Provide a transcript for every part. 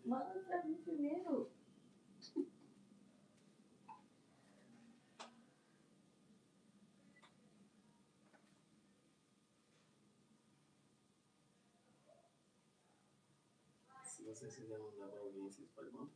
Manda pra mim primeiro. Se vocês quiserem mandar pra alguém, vocês podem mandar.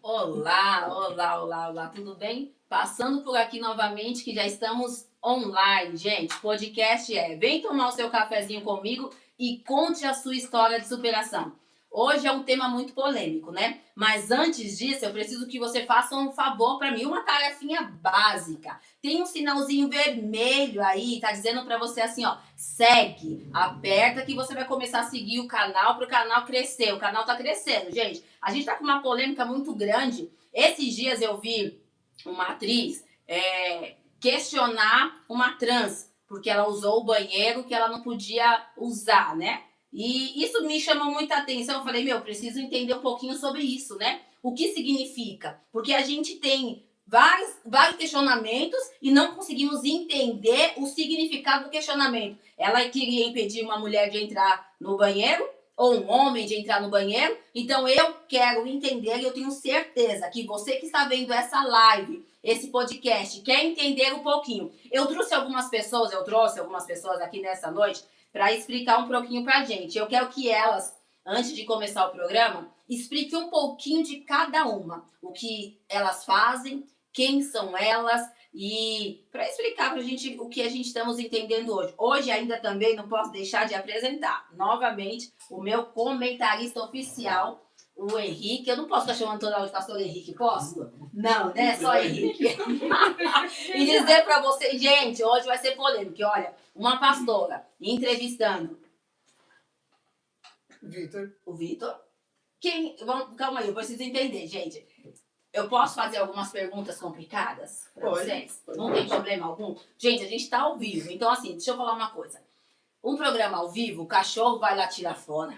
Olá, olá, olá, olá, tudo bem? Passando por aqui novamente, que já estamos online, gente. Podcast vem tomar o seu cafezinho comigo e conte a sua história de superação. Hoje é um tema muito polêmico, né? Mas antes disso, eu preciso que você faça um favor para mim, uma tarefinha básica. Tem um sinalzinho vermelho aí, tá dizendo para você assim, ó, segue, aperta que você vai começar a seguir o canal para o canal crescer. O canal tá crescendo, gente. A gente tá com uma polêmica muito grande. Esses dias eu vi uma atriz questionar uma trans, porque ela usou o banheiro que ela não podia usar, né? E isso me chamou muita atenção. Eu falei, preciso entender um pouquinho sobre isso, né? O que significa? Porque a gente tem vários questionamentos e não conseguimos entender o significado do questionamento. Ela queria impedir uma mulher de entrar no banheiro ou um homem de entrar no banheiro. Então eu quero entender e eu tenho certeza que você que está vendo essa live, esse podcast, quer entender um pouquinho. Eu trouxe algumas pessoas aqui nessa noite para explicar um pouquinho pra gente. Eu quero que elas, antes de começar o programa, expliquem um pouquinho de cada uma. O que elas fazem, quem são elas e para explicar pra gente o que a gente estamos entendendo hoje. Hoje ainda também não posso deixar de apresentar novamente o meu comentarista oficial, o Henrique. Eu não posso estar chamando toda hora de pastor Henrique, posso? Não, né? Só Henrique. E dizer pra vocês, gente, hoje vai ser polêmico. Olha, uma pastora entrevistando o Vitor. Calma aí, eu preciso entender, gente. Eu posso fazer algumas perguntas complicadas para vocês? Não tem problema algum? Gente, a gente tá ao vivo. Então, assim, deixa eu falar uma coisa. Um programa ao vivo, o cachorro vai latir lá fora.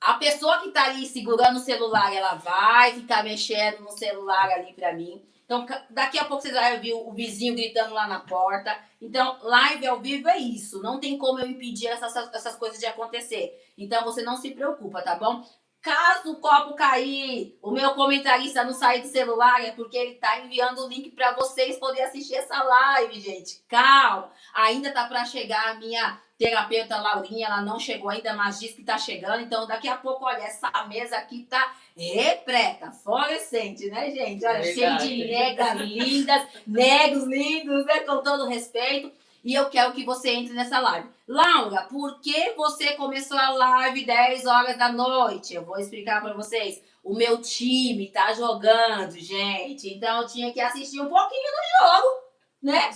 A pessoa que tá ali segurando o celular, ela vai ficar mexendo no celular ali pra mim. Então, daqui a pouco vocês vão ver o vizinho gritando lá na porta. Então, live ao vivo é isso. Não tem como eu impedir essas coisas de acontecer. Então, você não se preocupa, tá bom? Caso o copo cair, o meu comentarista não sair do celular, é porque ele tá enviando o link para vocês poderem assistir essa live, gente. Calma. Ainda tá para chegar a minha terapeuta Laurinha, ela não chegou ainda, mas diz que tá chegando. Então, daqui a pouco, olha, essa mesa aqui tá repleta, fluorescente, né, gente? Olha, cheio de negas lindas, negros lindos, né, com todo respeito. E eu quero que você entre nessa live. Laura, por que você começou a live 10 horas da noite? Eu vou explicar para vocês. O meu time tá jogando, gente. Então eu tinha que assistir um pouquinho do jogo, né?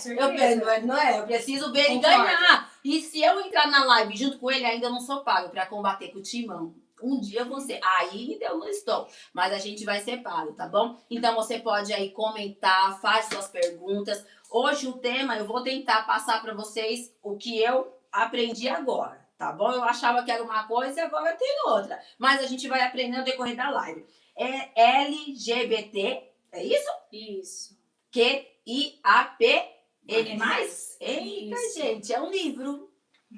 Eu preciso ver ele ganhar. E se eu entrar na live junto com ele, ainda não sou pago para combater com o timão. Um dia você. Ainda eu não estou. Mas a gente vai ser pago, tá bom? Então você pode aí comentar, faz suas perguntas. Hoje o tema, eu vou tentar passar para vocês o que eu aprendi agora, tá bom? Eu achava que era uma coisa e agora tem outra. Mas a gente vai aprender no decorrer da live. É LGBT, é isso? Isso. QIAPN+. Eita, Isso. gente, é um livro,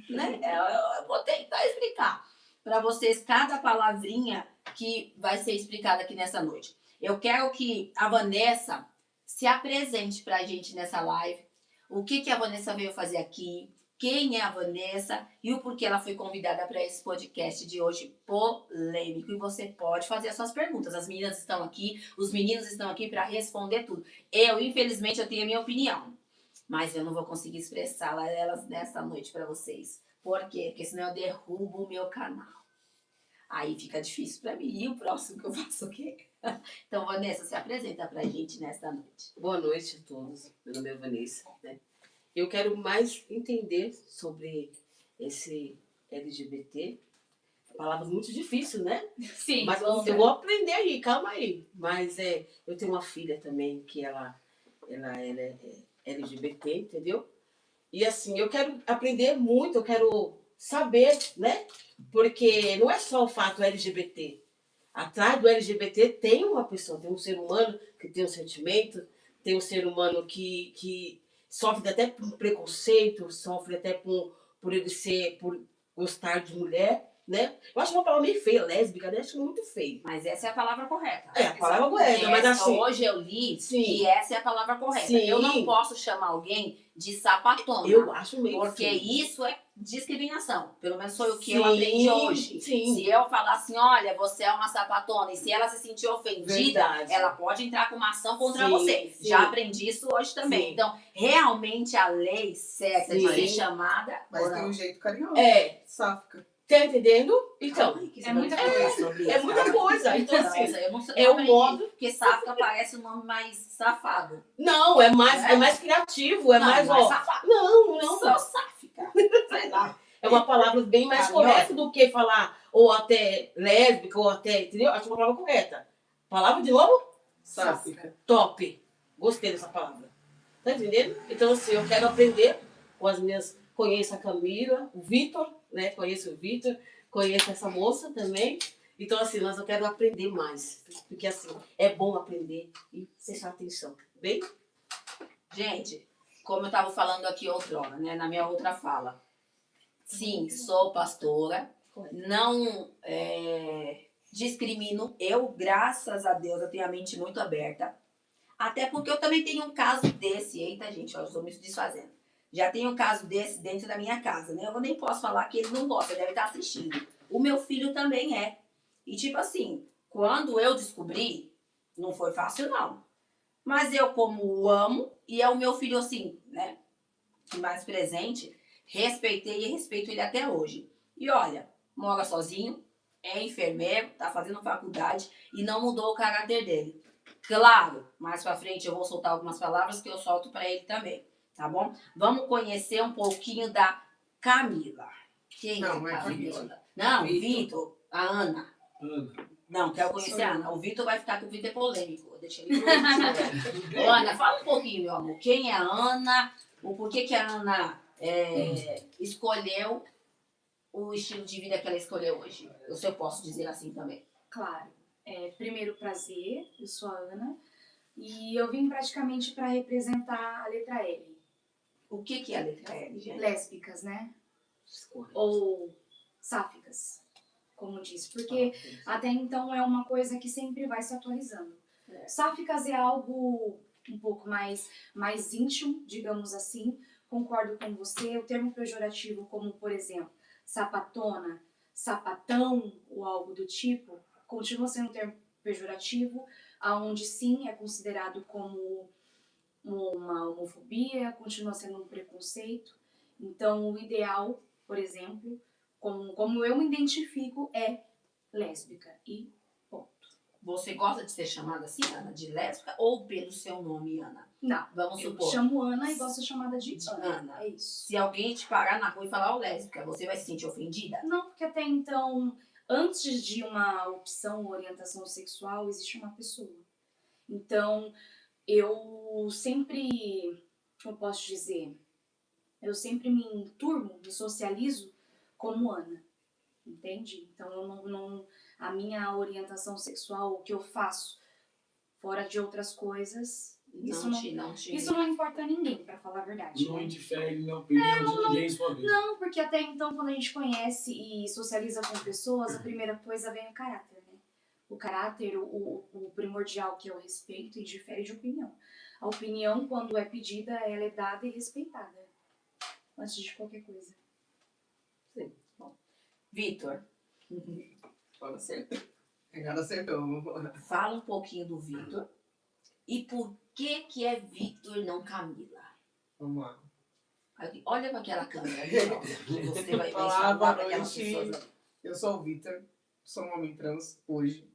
né? Eu vou tentar explicar para vocês cada palavrinha que vai ser explicada aqui nessa noite. Eu quero que a Vanessa se apresente para a gente nessa live. O que a Vanessa veio fazer aqui? Quem é a Vanessa e o porquê ela foi convidada para esse podcast de hoje polêmico. E você pode fazer as suas perguntas. As meninas estão aqui, os meninos estão aqui para responder tudo. Eu, infelizmente, eu tenho a minha opinião, mas eu não vou conseguir expressá-la elas nessa noite para vocês. Por quê? Porque senão eu derrubo o meu canal. Aí fica difícil para mim. E o próximo que eu faço o quê? Então, Vanessa, se apresenta pra gente nesta noite. Boa noite a todos. Meu nome é Vanessa, né? Eu quero mais entender sobre esse LGBT. Palavra muito difícil, né? Sim. Mas eu vou aprender aí, calma aí. Mas eu tenho uma filha também que ela é LGBT, entendeu? E assim, eu quero aprender muito, eu quero saber, né? Porque não é só o fato LGBT. Atrás do LGBT tem uma pessoa, tem um ser humano que tem um sentimento, tem um ser humano que sofre até por preconceito, sofre até por gostar de mulher, né? Eu acho uma palavra meio feia, lésbica, né? Acho muito feio. Mas essa é a palavra correta. É a palavra correta, mas assim... Hoje eu li sim, que essa é a palavra correta. Sim. Eu não posso chamar alguém de sapatona. Eu acho meio porque feio. isso é discriminação. Pelo menos foi o que Sim, eu aprendi hoje. sim. Se eu falar assim, olha, você é uma sapatona, e se ela se sentir ofendida, Verdade. ela pode entrar com uma ação contra Sim, você. sim. Já aprendi isso hoje também. Sim. Então, realmente a lei certa de Sim. ser chamada... Mas tem um jeito carinhoso. Sáfica. Tá entendendo? Então, Ai, que é muita você vai coisa. falar sobre é isso, muita cara? coisa. Então, assim, Nossa, eu não sei, é eu um aprendi, modo... porque sáfica parece um nome mais safado. Não, é mais criativo, é Não, mais, não é ó... safado. Não. Sou sáfica. Sei lá. É uma palavra bem mais Carinhosa. correta do que falar ou até lésbica, ou até, entendeu? Acho uma palavra correta. Palavra de novo? Sáfica. Top. Gostei dessa palavra. Tá entendendo? Então, assim, eu quero aprender com as minhas... Conheço a Camila, o Vitor, né? Conheço o Vitor, conheço essa moça também. Então, assim, eu quero aprender mais. Porque, assim, é bom aprender e prestar atenção. Bem? Gente, como eu estava falando aqui outrora, né, na minha outra fala. Sim, sou pastora. Não discrimino. Eu, graças a Deus, eu tenho a mente muito aberta. Até porque eu também tenho um caso desse. Eita, gente, eu estou me desfazendo. Já tenho um caso desse dentro da minha casa, né? Eu nem posso falar que ele não gosta, deve estar assistindo. O meu filho também é. E tipo assim, quando eu descobri, não foi fácil não. Mas eu como o amo, e é o meu filho assim, né? Mais presente, respeitei e respeito ele até hoje. E olha, mora sozinho, é enfermeiro, tá fazendo faculdade e não mudou o caráter dele. Claro, mais pra frente eu vou soltar algumas palavras que eu solto pra ele também. Tá bom? Vamos conhecer um pouquinho da Camila. Quem Não, é é Camila? Vitor. Não, Vitor. Vitor, a Ana. Não, quero conhecer a Ana. O Vitor vai ficar com o Vitor é polêmico. Deixa ele polêmico. Ô, Ana, fala um pouquinho, meu amor. Quem é a Ana? O porquê que a Ana escolheu o estilo de vida que ela escolheu hoje? Se eu posso dizer assim também. Claro. Primeiro, prazer. Eu sou a Ana. E eu vim praticamente para representar a letra L. O que é a letra L, gente? Lésbicas, né? Escolha. Ou sáficas. como disse, porque até então é uma coisa que sempre vai se atualizando. É. Sáficas é algo um pouco mais íntimo, digamos assim. Concordo com você. O termo pejorativo, como por exemplo, sapatona, sapatão ou algo do tipo, continua sendo um termo pejorativo, aonde sim é considerado como uma homofobia, continua sendo um preconceito. Então, o ideal, por exemplo, como eu me identifico, é lésbica e ponto. Você gosta de ser chamada assim, Ana, de lésbica ou pelo seu nome, Ana? Não, Vamos eu supor. chamo Ana e gosto de ser chamada de Ana. Ana. É isso. Se alguém te parar na rua e falar, ó, lésbica, você vai se sentir ofendida? Não, porque até então, antes de uma opção ou orientação sexual, existe uma pessoa. Então, eu sempre, como eu posso dizer, eu sempre me enturmo, me socializo como Ana, entende? Então, eu não a minha orientação sexual, o que eu faço fora de outras coisas, isso não importa a ninguém, pra falar a verdade. Não Né? interfere na opinião de ninguém em sua vida. Não, porque até então, quando a gente conhece e socializa com pessoas, a primeira coisa vem o caráter, né? O caráter, o primordial, que é o respeito, e difere de opinião. A opinião, quando é pedida, ela é dada e respeitada, antes de qualquer coisa. Sim. Bom. Vitor, Fala assim. Agora acertou. fala um pouquinho do Vitor e por que é Vitor e não Camila? Vamos lá. Aqui, olha para aquela câmera ali, ó, que você vai Olá, falar boa para aquelas noite. pessoas. Eu sou o Vitor, sou um homem trans hoje.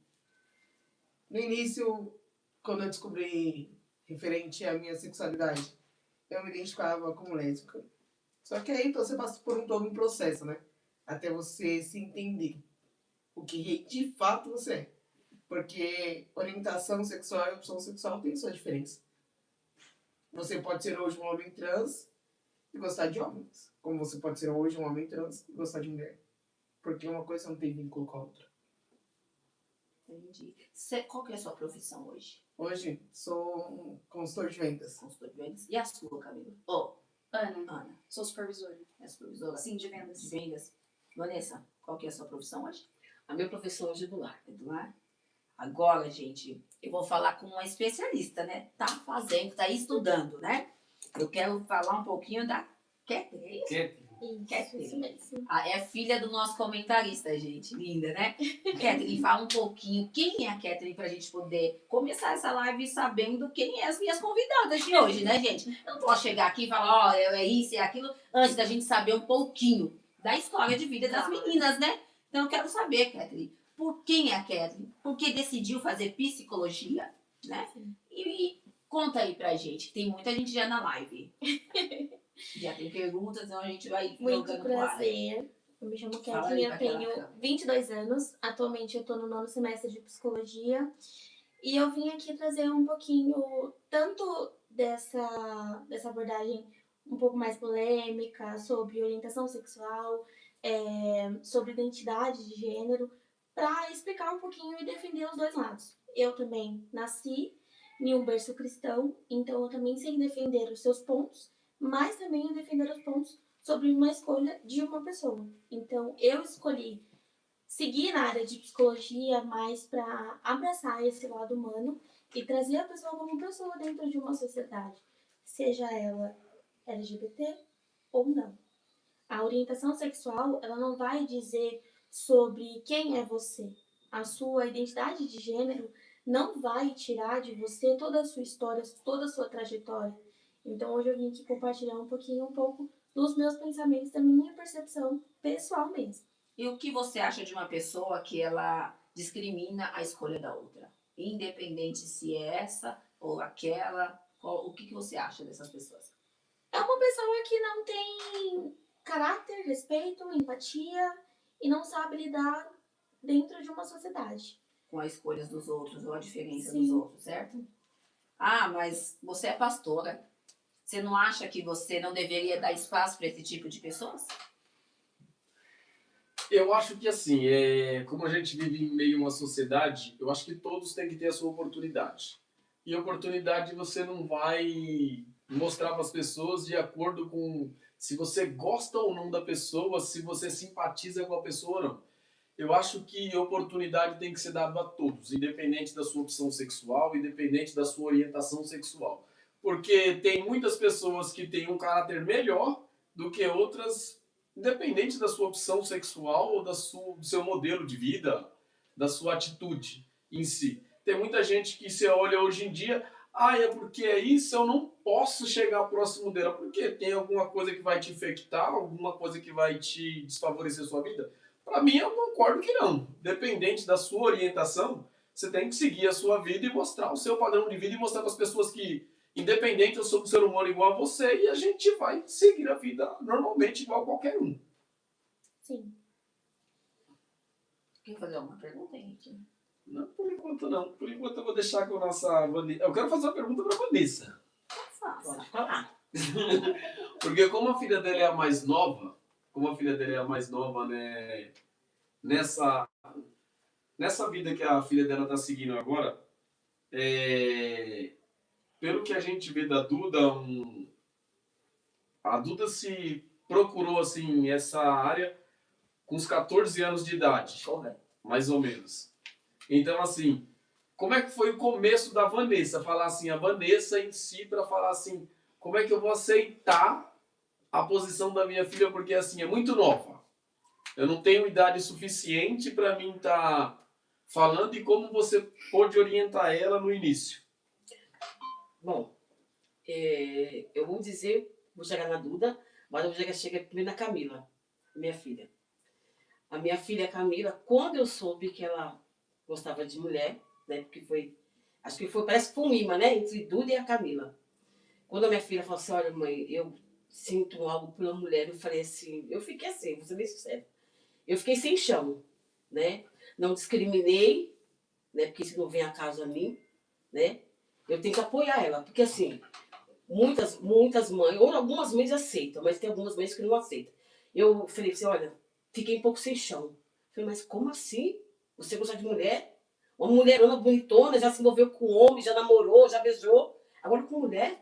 No início, quando eu descobri referente à minha sexualidade, eu me identificava como lésbica. Só que aí você passa por todo um processo, né? Até você se entender o que de fato você é. Porque orientação sexual e opção sexual tem suas diferenças. Você pode ser hoje um homem trans e gostar de homens. Como você pode ser hoje um homem trans e gostar de mulher. Porque uma coisa não tem vínculo com a outra. Entendi. Qual que é a sua profissão hoje? Hoje sou um consultor de vendas. Consultor de vendas. E a sua, Camila? Ó, Ana, Ana, sou supervisora. é supervisora Sim, de de vendas. vendas. Vanessa, qual que é a sua profissão hoje? A minha profissão hoje é do lar. É do lar? Agora, gente, eu vou falar com uma especialista, né? Tá fazendo, tá estudando, né? Eu quero falar um pouquinho da Catherine, é isso? Catherine. Isso mesmo. É filha do nosso comentarista, gente. Linda, né? Catherine, fala um pouquinho quem é a Catherine pra gente poder começar essa live sabendo quem é as minhas convidadas de hoje, né, gente? Eu não posso chegar aqui e falar, ó, é isso, é aquilo, antes da gente saber um pouquinho da história de vida das meninas, né? Então eu quero saber, Catherine, por quem é a Catherine? Por que decidiu fazer psicologia, né? E conta aí pra gente, tem muita gente já na live. Já tem perguntas, então a gente vai Muito jogando pro ar. prazer. Eu me chamo Fala Kathleen, aí eu pra aquela tenho câmera. 22 anos. Atualmente eu tô no 9º semestre de psicologia. E eu vim aqui trazer um pouquinho, tanto dessa abordagem um pouco mais polêmica, sobre orientação sexual, sobre identidade de gênero, para explicar um pouquinho e defender os dois lados. Eu também nasci em um berço cristão, então eu também sei defender os seus pontos, mas também defender os pontos sobre uma escolha de uma pessoa. Então, eu escolhi seguir na área de psicologia mais para abraçar esse lado humano e trazer a pessoa como pessoa dentro de uma sociedade, seja ela LGBT ou não. A orientação sexual, ela não vai dizer sobre quem é você. A sua identidade de gênero não vai tirar de você toda a sua história, toda a sua trajetória. Então, hoje eu vim aqui compartilhar um pouco dos meus pensamentos, da minha percepção pessoal mesmo. E o que você acha de uma pessoa que ela discrimina a escolha da outra? Independente se é essa ou aquela, o que você acha dessas pessoas? É uma pessoa que não tem caráter, respeito, empatia e não sabe lidar dentro de uma sociedade. Com as escolhas dos outros ou a diferença Sim. dos outros, certo? Ah, mas você é pastora. Você não acha que você não deveria dar espaço para esse tipo de pessoas? Eu acho que assim, como a gente vive em meio a uma sociedade, eu acho que todos têm que ter a sua oportunidade. E oportunidade você não vai mostrar para as pessoas de acordo com se você gosta ou não da pessoa, se você simpatiza com a pessoa ou não. eu acho que oportunidade tem que ser dada a todos, independente da sua opção sexual, independente da sua orientação sexual. Porque tem muitas pessoas que têm um caráter melhor do que outras, independente da sua opção sexual ou do seu modelo de vida, da sua atitude em si. Tem muita gente que se olha hoje em dia, é porque é isso, eu não posso chegar próximo dela, porque tem alguma coisa que vai te infectar, alguma coisa que vai te desfavorecer a sua vida. Para mim, eu concordo que não. Dependente da sua orientação, você tem que seguir a sua vida e mostrar o seu padrão de vida e mostrar para as pessoas que, independente, eu sou um ser humano igual a você e a gente vai seguir a vida normalmente igual a qualquer um. Sim. Quer fazer alguma pergunta, Henrique? Não, por enquanto não. Por enquanto eu vou deixar com a nossa Vanessa. Eu quero fazer uma pergunta para a Vanessa. Faça. Pode falar. Porque como a filha dela é a mais nova, né, nessa vida que a filha dela está seguindo agora, pelo que a gente vê da Duda, a Duda se procurou assim essa área com uns 14 anos de idade, Correto. mais ou menos. Então, assim, como é que foi o começo da Vanessa? Falar assim, a Vanessa em si, para falar assim, como é que eu vou aceitar a posição da minha filha? Porque, assim, é muito nova. Eu não tenho idade suficiente para mim estar falando, e como você pôde orientar ela no início? Bom, eu vou chegar na Duda, mas eu vou chegar primeiro na Camila, minha filha. A minha filha Camila, quando eu soube que ela gostava de mulher, né, porque parece que foi um imã, né, entre Duda e a Camila. Quando a minha filha falou assim, olha mãe, eu sinto algo pela mulher, eu falei assim, eu fiquei assim, vou ser bem sincera. Eu fiquei sem chão, né, não discriminei, né, porque isso não vem a caso a mim, né, eu tenho que apoiar ela, porque assim, muitas mães, ou algumas mães aceitam, mas tem algumas mães que não aceitam. Eu falei assim, olha, fiquei um pouco sem chão. Eu falei, mas como assim? Você gosta de mulher? Uma mulherona bonitona, já se envolveu com homem, já namorou, já beijou. Agora com mulher?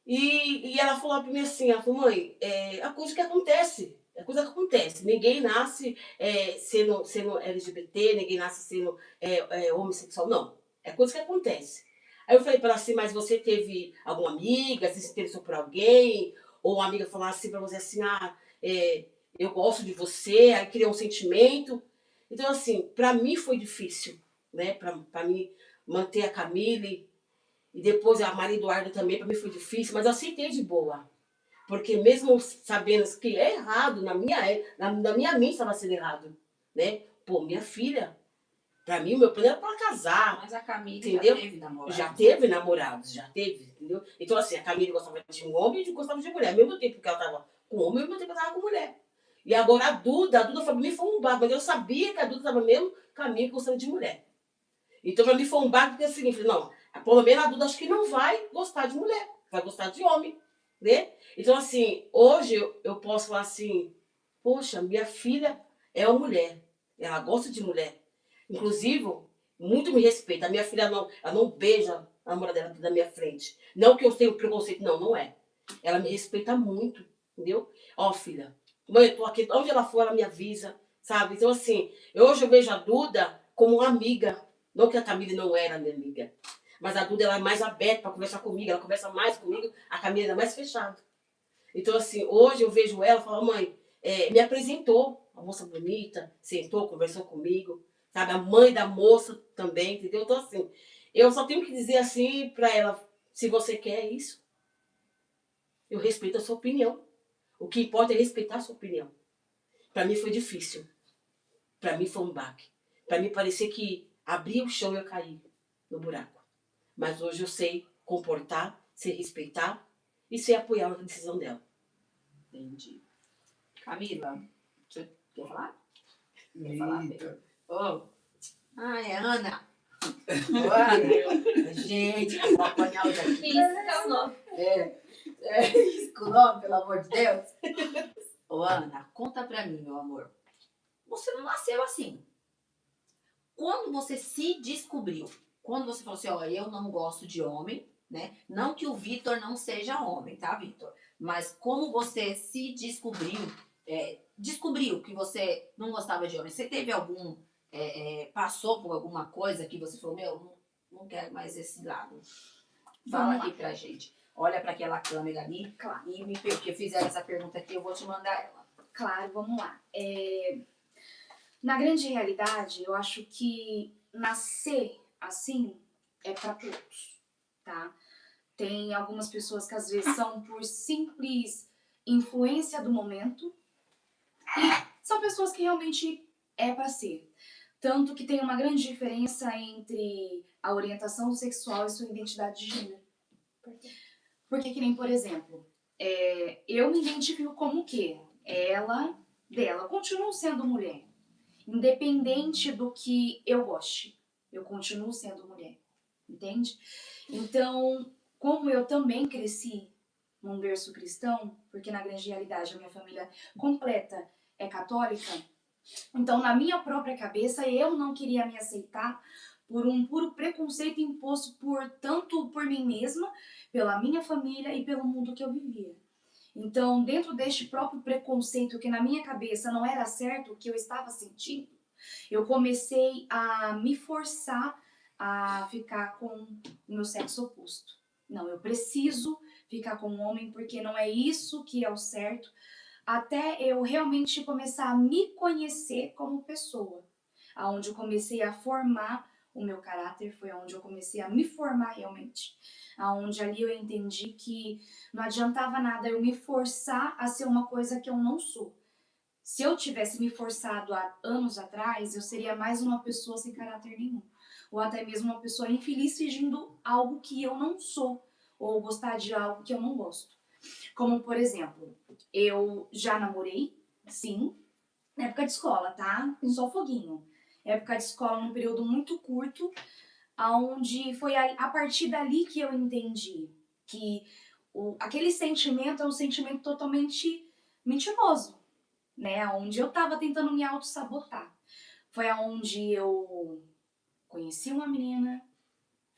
E ela falou pra mim assim, ela falou, mãe, a coisa que acontece. É coisa que acontece. Ninguém nasce sendo LGBT, ninguém nasce sendo homossexual. Não. É coisa que acontece. Aí eu falei para ela assim, mas você teve alguma amiga, você se interessou por alguém? Ou uma amiga falar assim para você assim, eu gosto de você, aí criou um sentimento. Então, assim, para mim foi difícil, né? Para mim manter a Camille. E depois a Maria Eduarda também, para mim foi difícil, mas eu aceitei de boa. Porque mesmo sabendo que é errado, na minha mente estava sendo errado, né? Pô, minha filha, para mim, o meu plano era para casar. Mas a Camila entendeu? já teve namorado. Já teve namorados, já teve, entendeu? Então, assim, a Camila gostava de um homem e gostava de mulher. Ao mesmo tempo que ela estava com homem, ao mesmo tempo que ela estava com mulher. E agora a Duda para mim foi um barco, mas eu sabia que a Duda estava no mesmo caminho gostando de mulher. Então, para mim foi um barco, porque é o seguinte, não, pelo menos a Duda acho que não vai gostar de mulher, vai gostar de homem, né? Então, assim, hoje eu posso falar assim, poxa, minha filha é uma mulher, ela gosta de mulher. Inclusive, muito me respeita. A minha filha ela não beija a namorada dela na minha frente. Não que eu tenha preconceito, não é. Ela me respeita muito, entendeu? Ó, filha, mãe, eu tô aqui, onde ela for, ela me avisa, sabe? Então, assim, hoje eu vejo a Duda como uma amiga. Não que a Camila não era minha amiga. Mas a Duda ela é mais aberta para conversar comigo, ela conversa mais comigo, a Camila é mais fechada. Então, assim, hoje eu vejo ela e falo, mãe, me apresentou, uma moça bonita, sentou, conversou comigo, sabe? A mãe da moça também, entendeu? Então, assim, eu só tenho que dizer assim para ela, se você quer isso, eu respeito a sua opinião. O que importa é respeitar a sua opinião. Para mim foi difícil. Para mim foi um baque. Para mim parecia que abria o chão e eu caí no buraco. Mas hoje eu sei comportar, sei respeitar e sei apoiar a decisão dela. Entendi. Camila, você quer falar? Quer falar? Eita. Oh. Ai, Ana. Ô, Ana. Gente, eu vou apanhar hoje aqui. Isso é o nome. Risco o nome, pelo amor de Deus. Ô, Ana, conta pra mim, meu amor. Você não nasceu assim. Quando você se descobriu, quando você falou assim, ó, eu não gosto de homem, né? Não que o Vitor não seja homem, tá, Vitor? Mas como você se descobriu, descobriu que você não gostava de homem, você teve algum, passou por alguma coisa que você falou, meu, não quero mais esse lado. Fala Vamos lá. aqui pra gente. Olha pra aquela câmera ali Claro. e me porque fizeram essa pergunta aqui, eu vou te mandar ela. Claro, vamos lá. Na grande realidade, eu acho que nascer assim é para todos, tá? Tem algumas pessoas que às vezes são por simples influência do momento e são pessoas que realmente é para ser. Tanto que tem uma grande diferença entre a orientação sexual e sua identidade de gênero. Porque que nem, por exemplo, eu me identifico como o quê? Ela, dela, continuo sendo mulher. Independente do que eu goste, eu continuo sendo mulher, entende? Então, como eu também cresci num berço cristão, porque na grande realidade a minha família completa é católica, então na minha própria cabeça eu não queria me aceitar por um puro preconceito imposto tanto por mim mesma, pela minha família e pelo mundo que eu vivia. Então, dentro deste próprio preconceito que na minha cabeça não era certo o que eu estava sentindo, eu comecei a me forçar a ficar com o meu sexo oposto. Não, eu preciso ficar com um homem porque não é isso que é o certo, até eu realmente começar a me conhecer como pessoa. Aonde eu comecei a formar o meu caráter, foi onde eu comecei a me formar realmente. Aonde ali eu entendi que não adiantava nada eu me forçar a ser uma coisa que eu não sou. Se eu tivesse me forçado há anos atrás, eu seria mais uma pessoa sem caráter nenhum. Ou até mesmo uma pessoa infeliz fingindo algo que eu não sou. Ou gostar de algo que eu não gosto. Como, por exemplo, eu já namorei, sim, na época de escola, tá? Só foguinho. Época de escola, num período muito curto, onde foi a partir dali que eu entendi que aquele sentimento é um sentimento totalmente mentiroso, né? Onde eu tava tentando me auto-sabotar. Foi aonde eu conheci uma menina,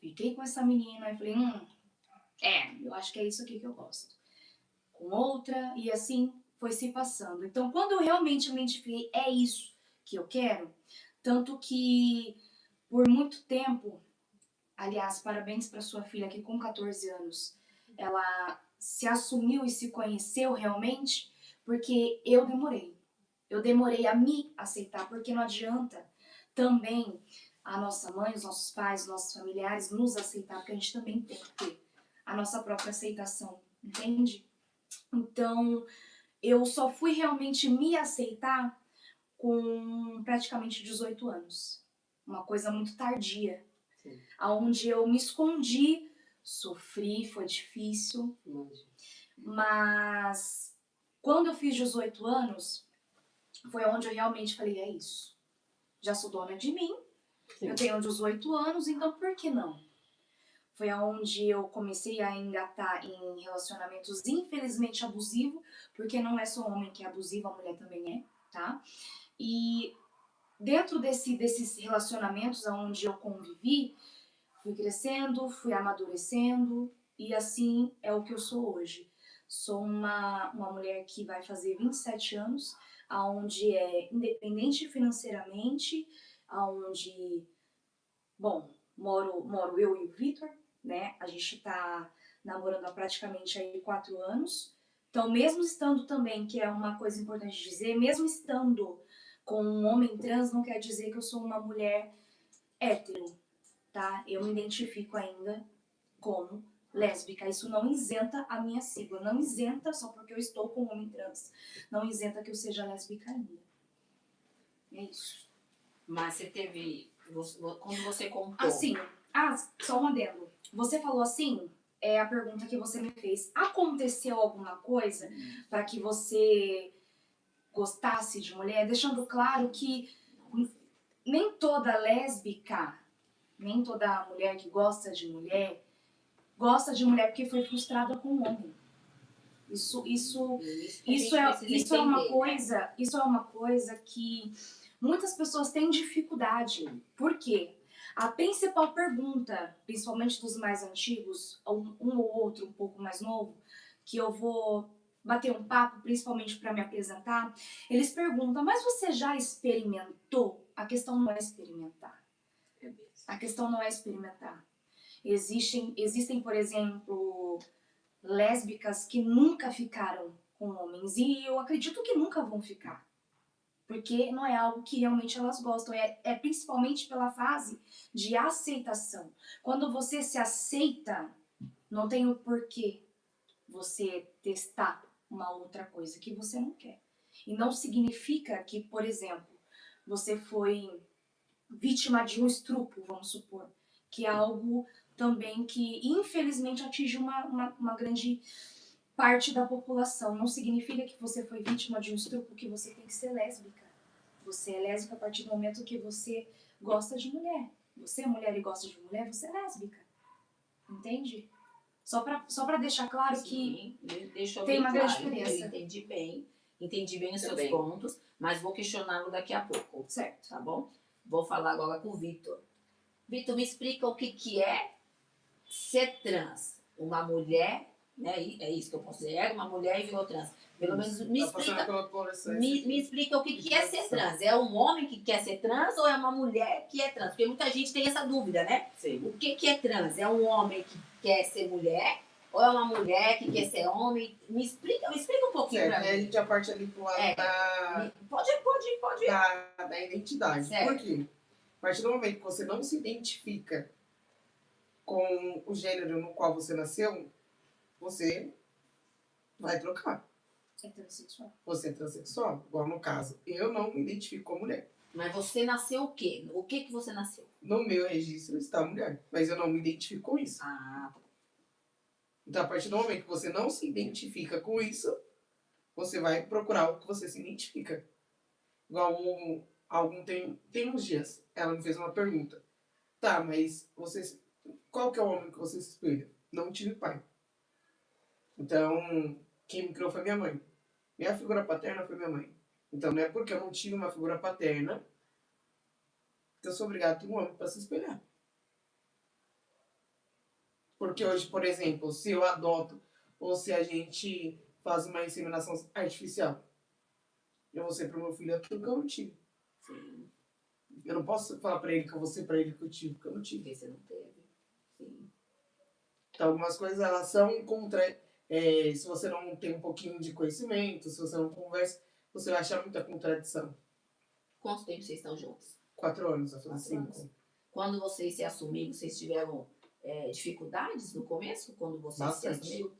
fiquei com essa menina e falei, eu acho que é isso aqui que eu gosto. Com outra, e assim foi se passando. Então, quando eu realmente me identifiquei, é isso que eu quero, tanto que por muito tempo, aliás, parabéns para sua filha que com 14 anos, ela se assumiu e se conheceu realmente, porque eu demorei. Eu demorei a me aceitar, porque não adianta também a nossa mãe, os nossos pais, os nossos familiares nos aceitar, porque a gente também tem que ter a nossa própria aceitação, entende? Então, eu só fui realmente me aceitar com praticamente 18 anos. Uma coisa muito tardia. Sim. Onde eu me escondi, sofri, foi difícil. Mas quando eu fiz 18 anos, foi onde eu realmente falei, é isso. Já sou dona de mim, Sim. eu tenho 18 anos, então por que não? Foi aonde eu comecei a engatar em relacionamentos infelizmente abusivos, porque não é só o homem que é abusivo, a mulher também é, tá? E dentro desses relacionamentos onde eu convivi, fui crescendo, fui amadurecendo e assim é o que eu sou hoje. Sou uma mulher que vai fazer 27 anos, onde é independente financeiramente, onde, bom, moro eu e o Vitor, né? A gente tá namorando há praticamente aí 4 anos. Então, mesmo estando também, que é uma coisa importante dizer, mesmo estando com um homem trans, não quer dizer que eu sou uma mulher hétero, tá? Eu me identifico ainda como lésbica. Isso não isenta a minha sigla, não isenta só porque eu estou com um homem trans, não isenta que eu seja lésbica ainda. É isso. Mas você teve, quando você contou... Assim, só um adendo. Você falou assim, a pergunta que você me fez. Aconteceu alguma coisa para que você gostasse de mulher? Deixando claro que nem toda lésbica, nem toda mulher que gosta de mulher porque foi frustrada com um homem. Isso é uma coisa que muitas pessoas têm dificuldade. Por quê? A principal pergunta, principalmente dos mais antigos, um ou outro um pouco mais novo, que eu vou bater um papo, principalmente para me apresentar, eles perguntam, mas você já experimentou? A questão não é experimentar. A questão não é experimentar. Existem, por exemplo, lésbicas que nunca ficaram com homens e eu acredito que nunca vão ficar. Porque não é algo que realmente elas gostam. É principalmente pela fase de aceitação. Quando você se aceita, não tem o porquê você testar uma outra coisa que você não quer. E não significa que, por exemplo, você foi vítima de um estupro, vamos supor. Que é algo também que, infelizmente, atinge uma grande parte da população. Não significa que você foi vítima de um estupro que você tem que ser lésbica. Você é lésbica a partir do momento que você gosta de mulher. Você é mulher e gosta de mulher, você é lésbica. Entende? Só pra deixar claro que deixou tem bem uma grande claro. diferença. Eu entendi bem os seus Também. pontos, mas vou questioná-lo daqui a pouco, certo. tá bom? Vou falar agora com o Vitor. Vitor, me explica o que é ser trans. Uma mulher, né? É isso que eu considero, uma mulher e virou trans. Pelo menos me Tá passando explica. pela adolescência. Me explica o que é ser trans. É um homem que quer ser trans ou é uma mulher que é trans? Porque muita gente tem essa dúvida, né? Sim. O que é trans? É um homem que quer ser mulher ou é uma mulher que quer ser homem? Me explica um pouquinho Certo, pra aí a mim. gente já parte ali pro lado Pode ir. da identidade. Certo. Por quê? A partir do momento que você não se identifica com o gênero no qual você nasceu, você vai trocar. É transexual. Você é transexual, igual no caso. Eu não me identifico como mulher. Mas você nasceu o quê? O que você nasceu? No meu registro está mulher, mas eu não me identifico com isso. Ah, Então, a partir do momento que você não se identifica com isso, você vai procurar o que você se identifica. Igual tem uns dias, ela me fez uma pergunta. Tá, mas qual que é o homem que você se espelha? Não tive pai. Então, quem me criou foi minha mãe. Minha figura paterna foi minha mãe. Então, não é porque eu não tive uma figura paterna que eu sou obrigado a ter um homem para se espelhar. Porque hoje, por exemplo, se eu adoto ou se a gente faz uma inseminação artificial, eu vou ser pro meu filho aquilo que eu não tive. sim. Eu não posso falar pra ele que eu vou ser pra ele que eu tive, porque eu não tive. Porque você não teve. Sim. Então, algumas coisas, elas são contra... se você não tem um pouquinho de conhecimento, se você não conversa, você vai achar muita contradição. Quanto tempo vocês estão juntos? 4 anos, vai fazer 4 5. anos. Quando vocês se assumiram, vocês tiveram dificuldades no começo? Quando vocês Bastante. se assumiram?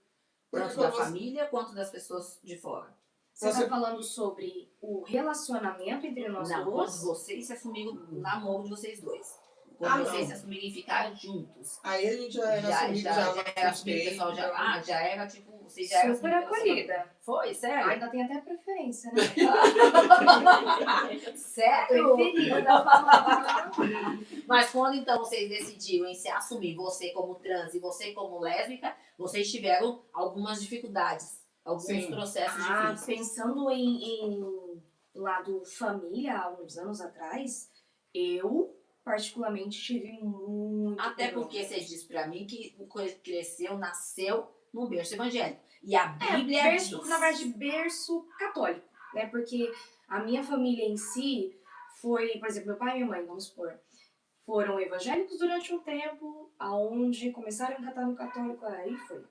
Porque Tanto da você- família quanto das pessoas de fora? Você Você- tá falando sobre o relacionamento entre nós Não, duas? quando vocês se assumiram, o namoro de vocês dois. Quando vocês não. se assumiram e ficaram juntos. Aí a gente já era assumido, já já era assumido, o pessoal já era tipo, vocês já eram Super assumidos pela acolhida. Foi, sério? Ainda tem até preferência, né? Sério? Preferida da palavra. Mas quando então vocês decidiram em se assumir, você como trans e você como lésbica, vocês tiveram algumas dificuldades, alguns Sim. processos Ah, difíceis. pensando em lado família, há uns anos atrás, eu particularmente tive muito Até problema. porque você disse pra mim que cresceu, nasceu num berço evangélico. E a Bíblia berço, diz... na verdade, berço católico, né? Porque a minha família em si foi, por exemplo, meu pai e minha mãe, vamos supor, foram evangélicos durante um tempo, aonde começaram a engatar no católico, aí foi.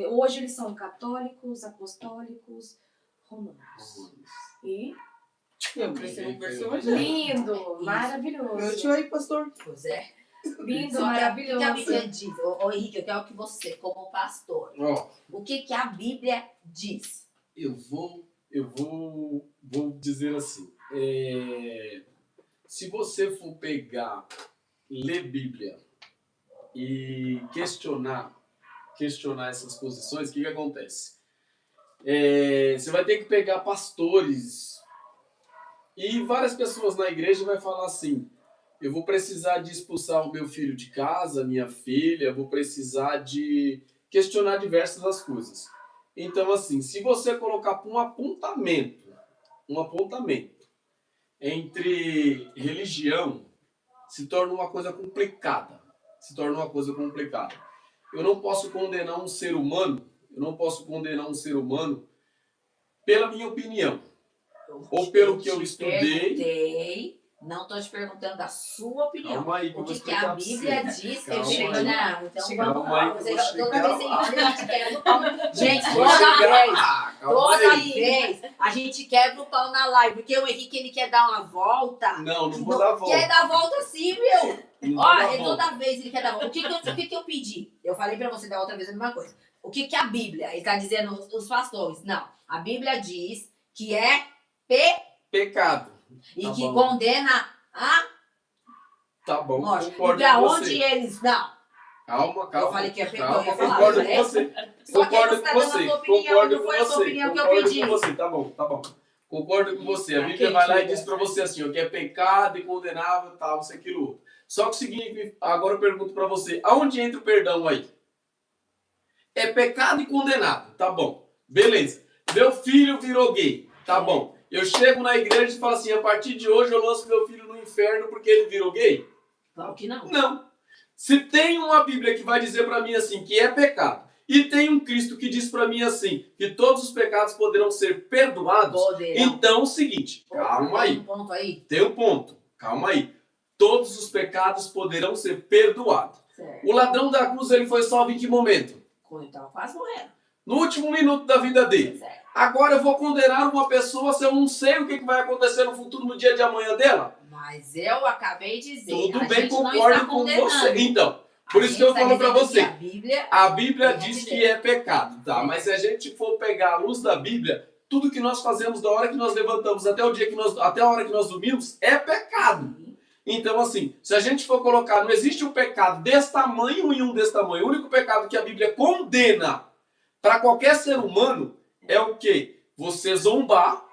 Hoje eles são católicos, apostólicos, romanos. E Eu cresci num berço evangélico. lindo, maravilhoso. Meu tio aí, pastor. Pois é. Lindo, Só que maravilhoso. o que a Bíblia diz? Ô Henrique, eu quero que você, como pastor, Ó, o que a Bíblia diz? eu vou dizer assim. Se você for pegar, ler Bíblia e questionar essas posições, o que acontece? Você vai ter que pegar pastores e várias pessoas na igreja vai falar assim: eu vou precisar de expulsar o meu filho de casa, minha filha, vou precisar de questionar diversas das coisas. Então, assim, se você colocar um apontamento entre religião, se torna uma coisa complicada. Eu não posso condenar um ser humano, eu não posso condenar um ser humano pela minha opinião. Ou pelo que eu estudei. Perguntei, não estou te perguntando a sua opinião. Calma aí, que eu O vou que a explicar pra Bíblia você. diz que Calma eu aí. chego, não. Então Calma vamos aí, lá. que eu Você, vou toda chegar vez lá. a gente quebra o pau. Gente, Vou toda chegar vez. lá, calma Toda aí. vez a gente quebra o pau na live, porque o Henrique ele quer dar uma volta. Não vou dar volta. Quer dar volta sim, meu. Não vou Ó, dar e volta. toda vez ele quer dar volta. O que eu pedi? Eu falei pra você da outra vez a mesma coisa. O que a Bíblia está dizendo os pastores? Não, a Bíblia diz que é Pecado. e Tá que bom. condena a Tá bom, morte. E concordo pra com onde você. eles... Não, Calma. eu falei que ia pegar, Calma, eu ia falar, concordo eu com falei. você. Só que Concordo você tá com dando a você. sua opinião, Concordo não com foi a sua você. opinião que eu Concordo pedi. com você. Tá bom. Concordo com você. A Tá Bíblia quente, vai lá e né? diz pra você assim, ó, que é pecado e condenável, tal, isso, aquilo, outro. Só que o seguinte, agora eu pergunto pra você, aonde entra o perdão aí? É pecado e condenado, tá bom. Beleza. Meu filho virou gay, tá bom. Eu chego na igreja e falo assim, a partir de hoje eu lanço meu filho no inferno porque ele virou gay? Claro que não. Não. Se tem uma Bíblia que vai dizer pra mim assim, que é pecado, e tem um Cristo que diz pra mim assim, que todos os pecados poderão ser perdoados, Poderão. então é o seguinte, calma aí. Tem um ponto aí. Tem um ponto, calma aí. Todos os pecados poderão ser perdoados. Certo. O ladrão da cruz, ele foi salvo em que momento? Quando ele tava quase morrendo. No último minuto da vida dele. Certo. Agora eu vou condenar uma pessoa se eu não sei o que vai acontecer no futuro, no dia de amanhã dela? Mas eu acabei de dizer. Tudo a bem, gente não concordo está com condenando. você. Então, por A isso gente que eu está falo pra dizendo você. que A Bíblia Quer diz dizer. que é pecado, tá? Mas se a gente for pegar a luz da Bíblia, tudo que nós fazemos da hora que nós levantamos até até a hora que nós dormimos é pecado. Então, assim, se a gente for colocar, não existe um pecado desse tamanho e um desse tamanho. O único pecado que a Bíblia condena para qualquer ser humano é o quê? Você zombar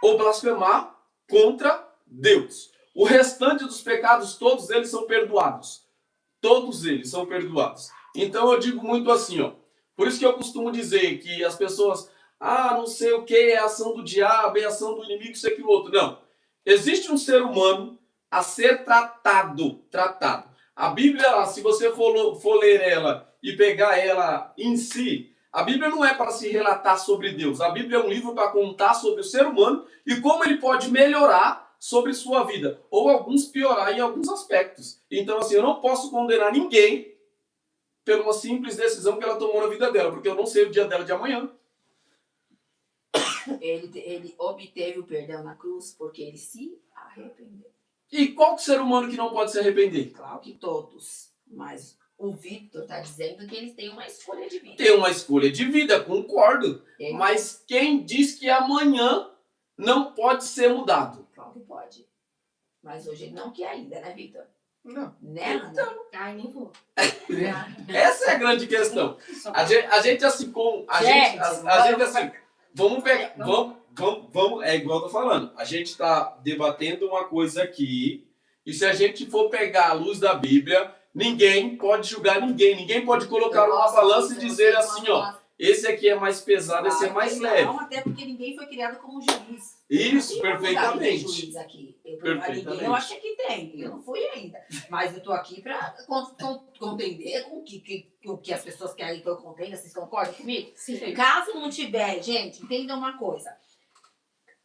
ou blasfemar contra Deus. O restante dos pecados, todos eles são perdoados. Todos eles são perdoados. Então eu digo muito assim, ó. Por isso que eu costumo dizer que as pessoas, não sei o que, é a ação do diabo, é a ação do inimigo, isso, aquilo, outro. Não. Existe um ser humano a ser tratado. A Bíblia, se você for ler ela e pegar ela em si, a Bíblia não é para se relatar sobre Deus. A Bíblia é um livro para contar sobre o ser humano e como ele pode melhorar sobre sua vida. Ou alguns piorar em alguns aspectos. Então, assim, eu não posso condenar ninguém por uma simples decisão que ela tomou na vida dela, porque eu não sei o dia dela de amanhã. Ele obteve o perdão na cruz porque ele se arrependeu. E qual que ser humano que não pode se arrepender? Claro que todos. Mas o Victor está dizendo que eles têm uma escolha de vida. Tem uma escolha de vida, concordo. Ele- Mas quem diz que amanhã não pode ser mudado? Claro que pode. Mas hoje ele não quer ainda, né, Victor? Não. Né, Ana? Ai, nem vou. Essa é a grande questão. Só A gente assim, Gente, a gente assim, vamos pegar, vamos, é igual eu tô falando, a gente tá debatendo uma coisa aqui, e se a gente for pegar a luz da Bíblia, ninguém pode julgar ninguém pode colocar Eu uma gosto balança e disso, dizer eu assim, gosto. ó, esse aqui é mais pesado, esse é mais Não, leve. até porque ninguém foi criado como juiz. Isso, Não tem lugar de perfeitamente. juiz aqui. Perfeitamente. Ninguém, eu acho que tem. Eu não fui ainda. Mas eu tô aqui para contender com o que as pessoas querem que eu contenda. Vocês concordam comigo? Sim. Caso não tiver, gente, entendam uma coisa.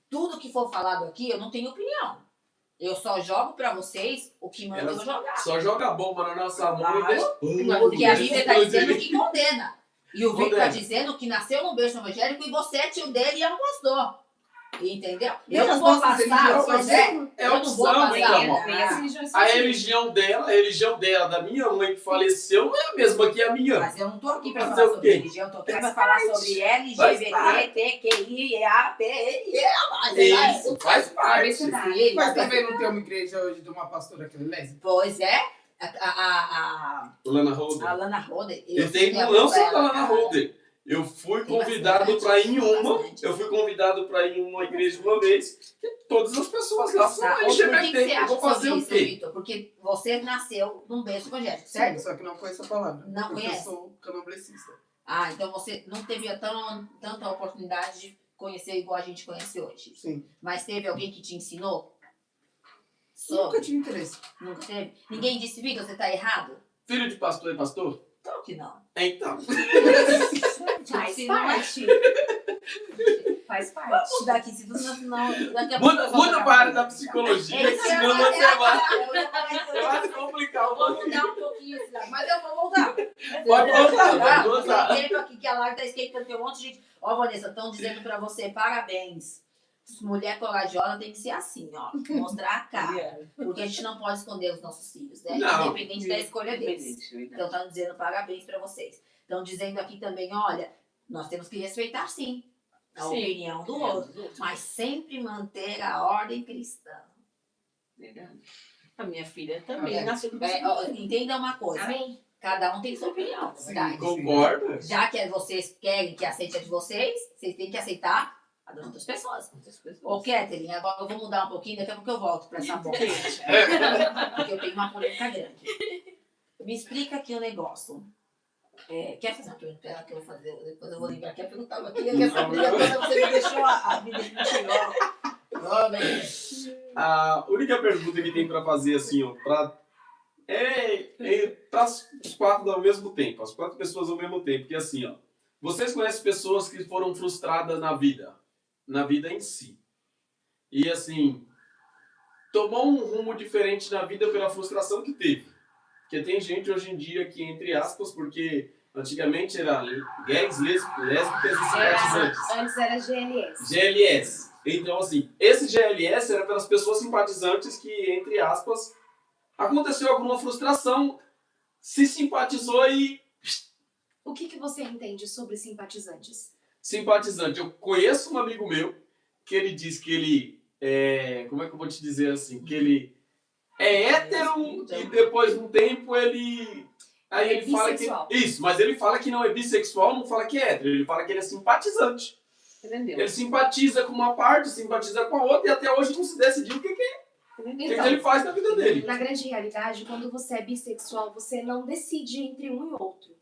Tudo que for falado aqui, eu não tenho opinião. Eu só jogo pra vocês o que manda eu jogar. Só joga bomba na nossa mão e Claro, deixa... Porque a Bíblia está dizendo que condena. E o Victor está Condena. dizendo que nasceu num berço evangélico e você é tio dele e é um pastor. Entendeu? Eu E não as vou nossas passar, religiões pois são é. assim. É Eu não vou opção, passar. então, ó. Nem as religiões A são assim. religião dela, da minha mãe que faleceu, não é a mesma que a minha. Mas eu não tô aqui pra Fazer falar o sobre quê? religião, eu tô aqui pra Faz falar parte. sobre Faz LGBTQIAPNIA. Isso, faz parte. Mas também não tem uma igreja hoje de uma pastora que é lésbica? Pois é. A Lana Holder. Lana Holder. E tem não só da Lana Holder. Eu fui Tem convidado bastante, para ir em tem uma. bastante. Eu fui convidado para ir em uma igreja uma vez. E todas as pessoas lá são Tá, por que você LGBT. Eu acha vou fazer sobre o isso, quê? Vitor? Porque você nasceu num berço evangélico, Sim, certo? só que não conheço a palavra. Não porque conhece? eu sou candomblessista. Ah, então você não teve tanta oportunidade de conhecer igual a gente conhece hoje. Sim. Mas teve alguém que te ensinou? Nunca tive interesse. Nunca teve? Ninguém disse, Vitor, você tá errado? Filho de pastor é pastor? Claro que não. Então. Faz Se não é- parte. Faz parte. Vamos daqui, se tu não... Daqui a pouco Muda, eu vou muda jogar para a área pra da você. psicologia, É que isso que eu senão ia você fazer vai, agora. Eu ia falar isso. vai complicar o Vou pouquinho. mudar um pouquinho esse lado, mas eu vou voltar. Pode voltar, pode voltar. Tem tempo aqui que a live tá esquentando, tem um monte de gente. Ó, Vanessa, estão dizendo pra você, parabéns. Mulher corajosa tem que ser assim, ó. Mostrar a cara. Porque a gente não pode esconder os nossos filhos, né? Não. Independente da escolha deles. Então, estão dizendo parabéns pra vocês. Estão dizendo aqui também, olha, nós temos que respeitar, sim, a opinião do outro. Mas sempre manter a ordem cristã. Verdade. A minha filha também É. nasceu com Ó, entenda uma coisa. Amém? Cada um tem sua opinião, Sim. verdade? Concordo. Já que vocês querem que aceite a de vocês, vocês têm que aceitar a das outras pessoas. Ô, Catherine, agora eu vou mudar um pouquinho, daqui a pouco eu volto pra essa bola. Porque eu tenho uma polêmica grande. Me explica aqui o negócio. Quer fazer uma pergunta pra ela que eu vou fazer? Depois eu vou lembrar que a pergunta tava aqui. Que essa briga toda você me deixou me deixou. Oh, meu Deus. A única pergunta que tem pra fazer, assim, ó, pra os 4 ao mesmo tempo, as 4 pessoas ao mesmo tempo, que assim, ó, vocês conhecem pessoas que foram frustradas na vida em si, e assim, tomou um rumo diferente na vida pela frustração que teve, porque tem gente hoje em dia que, entre aspas, porque antigamente era gays, lésbicas e simpatizantes, Antes era GLS. GLS. Então, assim, esse GLS era pelas pessoas simpatizantes que, entre aspas, aconteceu alguma frustração, se simpatizou e... O que você entende sobre simpatizantes? Simpatizante. Eu conheço um amigo meu que ele diz que ele como é que eu vou te dizer assim? Que ele é hétero e depois de um tempo ele... Aí ele fala bissexual. que... Isso, mas ele fala que não é bissexual, não fala que é hétero. Ele fala que ele é simpatizante. Entendeu? Ele simpatiza com uma parte, simpatiza com a outra e até hoje não se decidiu o que ele faz na vida dele. Na grande realidade, quando você é bissexual, você não decide entre um e outro.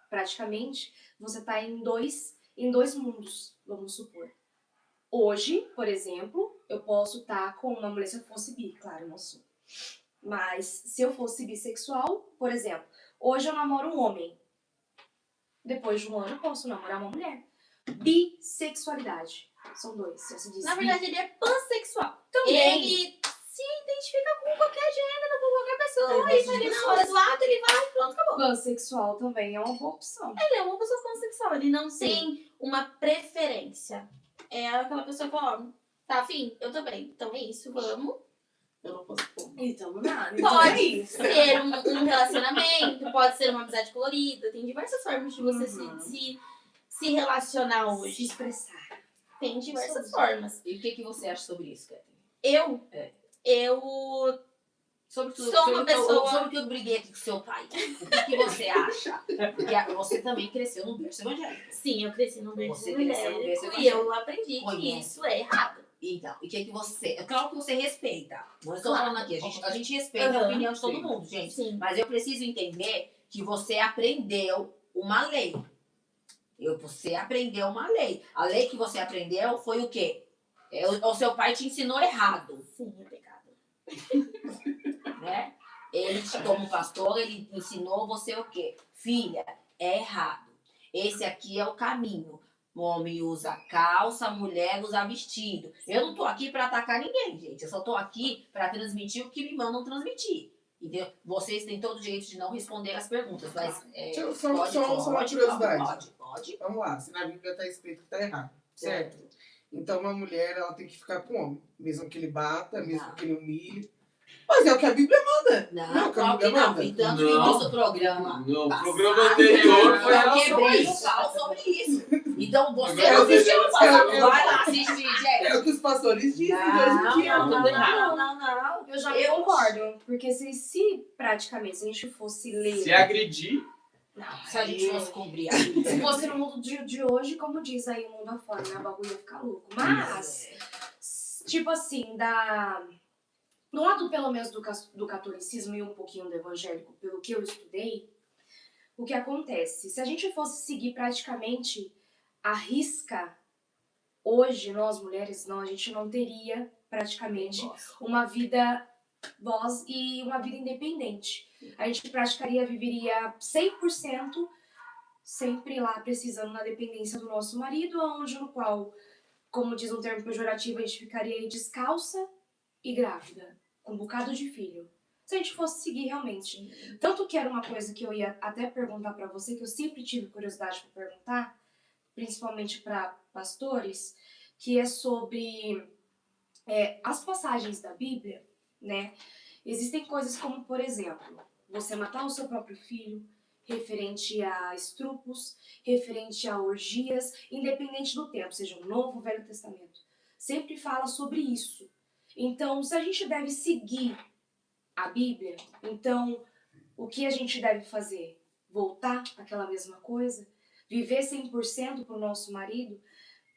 Praticamente, você tá em dois mundos, vamos supor. Hoje, por exemplo, eu posso estar com uma mulher se eu fosse bi, claro, eu não sou. Mas se eu fosse bissexual, por exemplo, hoje eu namoro um homem. Depois de um ano eu posso namorar uma mulher. Bissexualidade. São dois, já se diz. Na verdade, ele é pansexual. Também. Ele se identifica com qualquer gênero, com qualquer pessoa. E tá ali na hora do lado, ele vai e pronto, acabou. Pansexual também é uma boa opção. Ele é uma pessoa pansexual, ele não tem uma preferência. É aquela pessoa que fala, ó, tá afim? Eu também. Então é isso, vamos. Eu não posso pôr. Então, nada. Pode ser um relacionamento, pode ser uma amizade colorida. Tem diversas formas de você se relacionar Se hoje. expressar. Tem diversas formas. E o que você acha sobre isso, Catherine? Eu Sobre tudo, Sou uma pessoa- sobre o que eu briguei aqui com seu pai. O que você acha? Porque você também cresceu no berço evangélico. Sim, eu cresci no berço Você cresceu no berço evangélico e eu evangélico. aprendi que Conhece. isso é errado. Então, e o que você... É claro que você respeita. Não estou Claro. falando aqui. A gente respeita a Aham. opinião de todo Sim. mundo, gente. Sim. Mas eu preciso entender que você aprendeu uma lei. Você aprendeu uma lei. A lei que você aprendeu foi o quê? O seu pai te ensinou errado, Sim, é pecado. né? Ele, como pastor, ele ensinou você o quê? Filha, é errado. Esse aqui é o caminho. O homem usa calça, a mulher usa vestido. Eu não tô aqui para atacar ninguém, gente. Eu só tô aqui para transmitir o que me mandam transmitir. Entendeu? Vocês têm todo o direito de não responder as perguntas, mas Só uma curiosidade. pode. Vamos lá, se na Bíblia está escrito que está errado, certo? Então uma mulher, ela tem que ficar com o homem, mesmo que ele bata, mesmo Não. que ele humilhe. Mas é o que a Bíblia manda. Não, que a claro que Bíblia não. manda. E tanto que Não. o nosso programa Não, o passado, programa anterior foi eu relação a quebrei o isso. pau sobre isso. Então você Agora não assistiu eu- no passado, eu- vai lá assistir, gente. É o que os pastores dizem de hoje em dia. Não, tudo errado. não. Eu já concordo. Porque se praticamente se a gente fosse ler. Se agredir, Se a gente fosse cobrir a Se fosse no mundo de hoje, como diz aí o mundo afora, né? O bagulho ia ficar louco. Mas, tipo assim, do lado pelo menos do catolicismo e um pouquinho do evangélico, pelo que eu estudei, o que acontece? Se a gente fosse seguir praticamente a risca, hoje, nós mulheres, não, a gente não teria praticamente uma vida voz e uma vida independente. A gente viveria 100% sempre lá precisando na dependência do nosso marido, onde no qual, como diz um termo pejorativo, a gente ficaria aí descalça e grávida, com um bocado de filho. Se a gente fosse seguir realmente. Tanto que era uma coisa que eu ia até perguntar pra você, que eu sempre tive curiosidade pra perguntar, principalmente pra pastores, que é sobre as passagens da Bíblia, né? Existem coisas como, por exemplo, você matar o seu próprio filho, referente a estrupos, referente a orgias, independente do tempo, seja o Novo ou Velho Testamento. Sempre fala sobre isso. Então, se a gente deve seguir a Bíblia, então o que a gente deve fazer? Voltar àquela mesma coisa? Viver 100% para o nosso marido?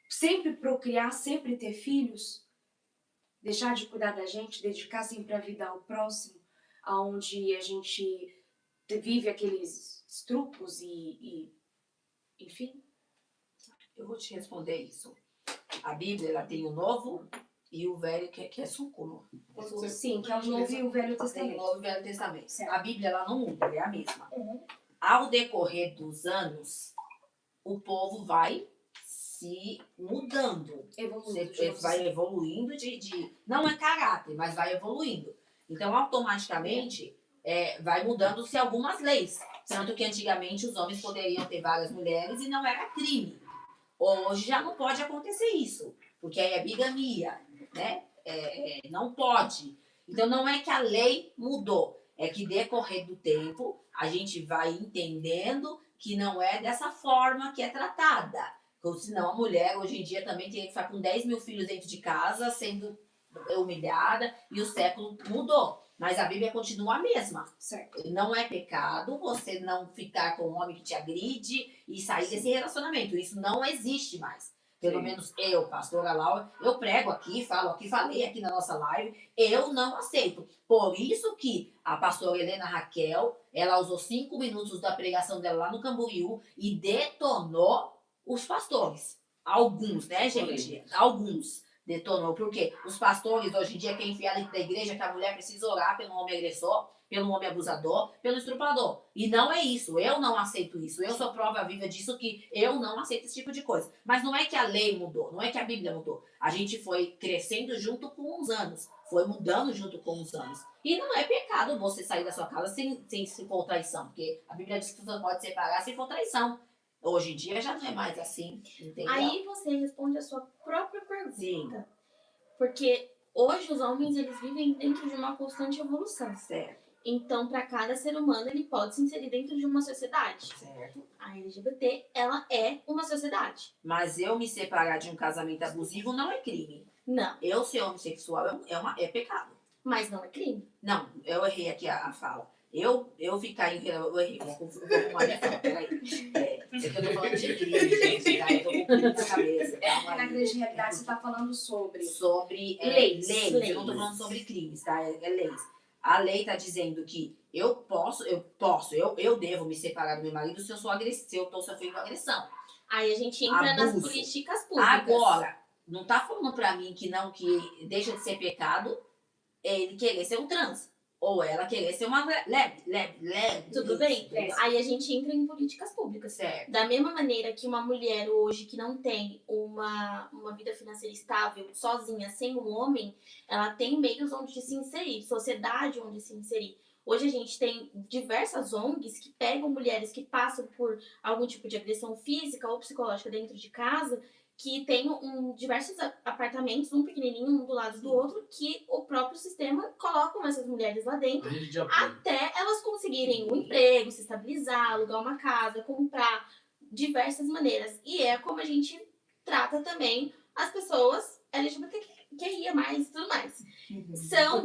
Sempre procriar, sempre ter filhos? Deixar de cuidar da gente, dedicar sempre a vida ao próximo, aonde a gente vive aqueles estrupos enfim. Eu vou te responder isso. A Bíblia, ela tem o Novo e o Velho, que é sucúmulo. Sim, que é o Novo e o Velho Tem o Testamento. Novo e o Velho Testamento. Certo. A Bíblia, ela não muda, ela é a mesma. Uhum. Ao decorrer dos anos, o povo vai se mudando. Vai evoluindo não é caráter, mas vai evoluindo. Então, automaticamente, vai mudando-se algumas leis. Tanto que antigamente os homens poderiam ter várias mulheres e não era crime. Hoje já não pode acontecer isso, porque aí é bigamia, né? Não pode. Então, não é que a lei mudou, é que decorrer do tempo, a gente vai entendendo que não é dessa forma que é tratada. Porque senão a mulher, hoje em dia, também tem que ficar com 10 mil filhos dentro de casa, sendo humilhada, e o século mudou. Mas a Bíblia continua a mesma. Certo. Não é pecado você não ficar com um homem que te agride e sair desse relacionamento. Isso não existe mais. Pelo menos eu, pastora Laura, eu prego aqui, falo aqui, falei aqui na nossa live, eu não aceito. Por isso que a pastora Helena Raquel, ela usou 5 minutos da pregação dela lá no Camboriú e detonou os pastores. Alguns, né, gente? Alguns detonou. Porque os pastores, hoje em dia, quem enfia dentro da igreja que a mulher precisa orar pelo homem agressor, pelo homem abusador, pelo estuprador. E não é isso. Eu não aceito isso. Eu sou prova viva disso, que eu não aceito esse tipo de coisa. Mas não é que a lei mudou, não é que a Bíblia mudou. A gente foi crescendo junto com os anos. Foi mudando junto com os anos. E não é pecado você sair da sua casa sem se for traição. Porque a Bíblia diz que você pode separar se for traição. Hoje em dia já não é mais assim, entendeu? Aí você responde a sua própria pergunta. Sim. Porque hoje os homens, eles vivem dentro de uma constante evolução. Certo. Então, para cada ser humano, ele pode se inserir dentro de uma sociedade. Certo. A LGBT, ela é uma sociedade. Mas eu me separar de um casamento abusivo não é crime. Não, Eu ser homossexual é pecado. mas não é crime. Não, eu errei aqui a fala. Eu ficar em... Eu errei, vou arrumar minha fala, peraí. Isso aqui eu tô falando de crime, gente, tá? Eu tô com crime na cabeça. Calma Na aí. grande realidade, você está falando sobre Sobre Leis. Eu não tô falando sobre crimes, tá? É leis. A lei tá dizendo que eu devo me separar do meu marido se eu sou se eu tô sofrendo agressão. Aí a gente entra nas Abuso. políticas públicas. Agora, não tá falando pra mim que deixa de ser pecado ele querer ser um trans. Ou ela querer ser uma leve. Tudo bem? É. Aí a gente entra em políticas públicas. Certo. Da mesma maneira que uma mulher hoje que não tem uma vida financeira estável, sozinha, sem um homem, ela tem meios onde se inserir, sociedade onde se inserir. Hoje a gente tem diversas ONGs que pegam mulheres que passam por algum tipo de agressão física ou psicológica dentro de casa, que tem diversos apartamentos, um pequenininho, um do lado do outro, que o próprio sistema colocam essas mulheres lá dentro Rede de apoio. até elas conseguirem um emprego, se estabilizar, alugar uma casa, comprar, diversas maneiras. E é como a gente trata também as pessoas LGBTQIA+, e tudo mais. São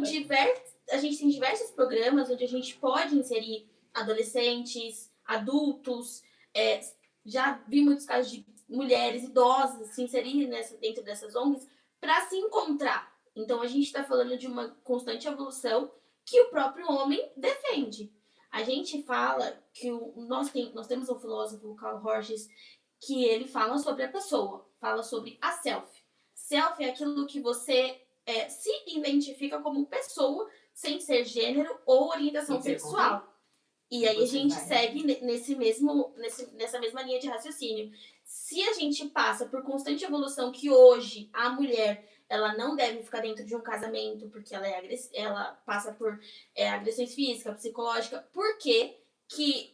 a gente tem diversos programas onde a gente pode inserir adolescentes, adultos, já vi muitos casos de mulheres idosas se inserirem dentro dessas ONGs para se encontrar. Então a gente está falando de uma constante evolução que o próprio homem defende. A gente fala que nós temos um filósofo, Carl Rogers, que ele fala sobre a pessoa, fala sobre a self. Self é aquilo que você se identifica como pessoa sem ser gênero ou orientação sexual. E aí a gente segue nessa mesma linha de raciocínio. Se a gente passa por constante evolução que hoje a mulher ela não deve ficar dentro de um casamento porque ela passa por agressões físicas, psicológicas, por que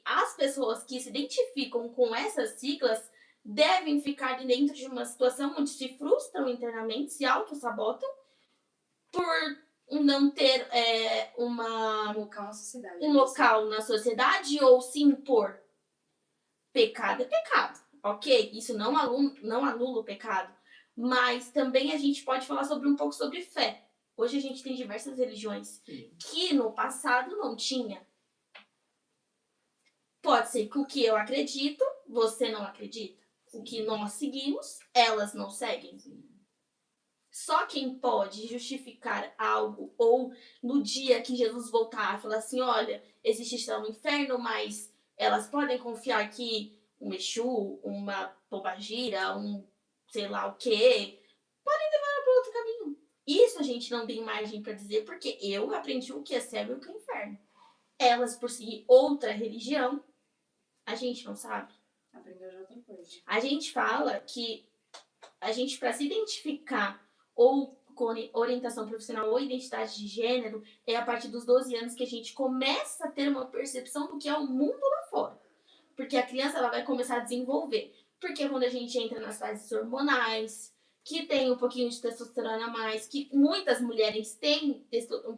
as pessoas que se identificam com essas siglas devem ficar dentro de uma situação onde se frustram internamente, se auto-sabotam por não ter Um local na sociedade. um local na sociedade ou se impor. Pecado é pecado, ok? Isso não anula o pecado. Mas também a gente pode falar um pouco sobre fé. Hoje a gente tem diversas religiões que no passado não tinha. Pode ser que o que eu acredito, você não acredita. O que nós seguimos, elas não seguem. Só quem pode justificar algo, ou no dia que Jesus voltar, falar assim, olha, existe céu no inferno, mas elas podem confiar que um Exu, uma pombagira, um sei lá o quê, podem levar para outro caminho. Isso a gente não tem margem para dizer, porque eu aprendi o que é céu e o que é inferno. Elas, por seguir outra religião, a gente não sabe. Aprendeu de outra coisa. A gente fala que a gente, para se identificar ou com orientação profissional ou identidade de gênero, é a partir dos 12 anos que a gente começa a ter uma percepção do que é o mundo lá fora. Porque a criança ela vai começar a desenvolver. Porque quando a gente entra nas fases hormonais, que tem um pouquinho de testosterona a mais, que muitas mulheres têm um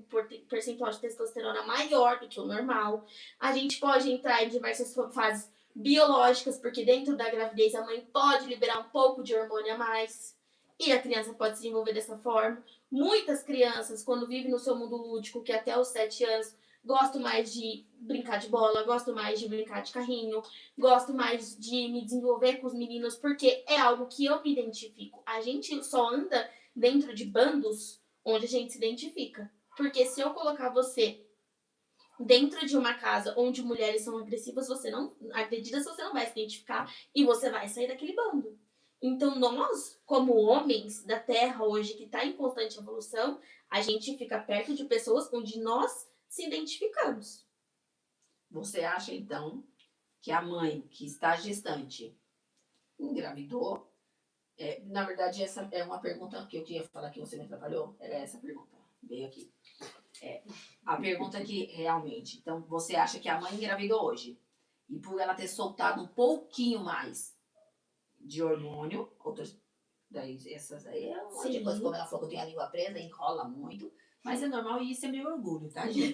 percentual de testosterona maior do que o normal, a gente pode entrar em diversas fases biológicas, porque dentro da gravidez a mãe pode liberar um pouco de hormônio a mais e a criança pode se desenvolver dessa forma. Muitas crianças, quando vivem no seu mundo lúdico, que até os 7 anos, gosto mais de brincar de bola, gosto mais de brincar de carrinho, gosto mais de me desenvolver com os meninos, porque é algo que eu me identifico. A gente só anda dentro de bandos onde a gente se identifica. Porque se eu colocar você dentro de uma casa onde mulheres são agressivas, você não vai se identificar e você vai sair daquele bando. Então nós, como homens da Terra hoje, que está em constante evolução, a gente fica perto de pessoas onde nós se identificamos. Você acha, então, que a mãe que está gestante engravidou? Na verdade, essa é uma pergunta que eu queria falar que você me atrapalhou. Era essa pergunta. Veio aqui. A pergunta que realmente... Então, você acha que a mãe engravidou hoje? E por ela ter soltado um pouquinho mais de hormônio, essas aí é um monte de coisa, como ela falou que eu tenho a língua presa, enrola muito. Mas é normal e isso é meu orgulho, tá, gente?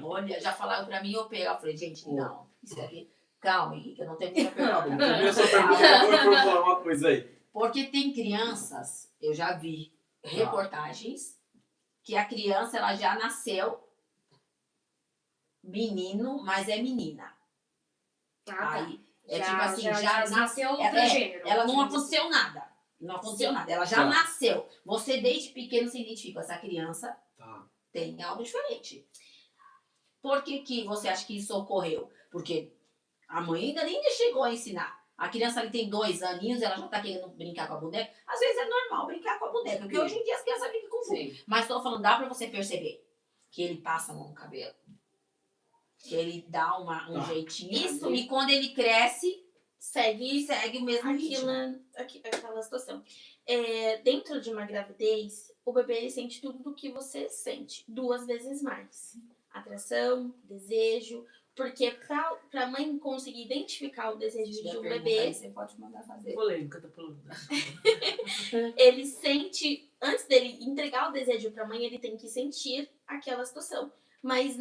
Olha, já falaram pra mim, eu falei, gente, não, isso aqui... Calma, Henrique, eu não tenho muita pergunta. Termina sua pergunta, eu vou falar uma coisa aí. Porque tem crianças, eu já vi reportagens, que a criança, ela já nasceu menino, mas é menina. Aí, tipo assim, já nasceu transgênero. Ela não aconteceu nada. Não aconteceu nada. Ela já nasceu. Você, desde pequeno, se identifica. Essa criança tem algo diferente. Por que você acha que isso ocorreu? Porque a mãe ainda nem chegou a ensinar. A criança ali tem 2 aninhos, ela já tá querendo brincar com a boneca. Às vezes é normal brincar com a boneca, porque hoje em dia as crianças brincam com tudo. Mas tô falando, dá pra você perceber que ele passa a mão no cabelo. Que ele dá um jeitinho. Isso, e quando ele cresce, segue o mesmo aquela situação. Dentro de uma gravidez, o bebê ele sente tudo do que você sente, 2 vezes mais. Atração, desejo, porque pra mãe conseguir identificar o desejo de um bebê... Aí você pode mandar fazer. Polêmica, tá falando. Ele sente, antes dele entregar o desejo pra mãe, ele tem que sentir aquela situação. Mas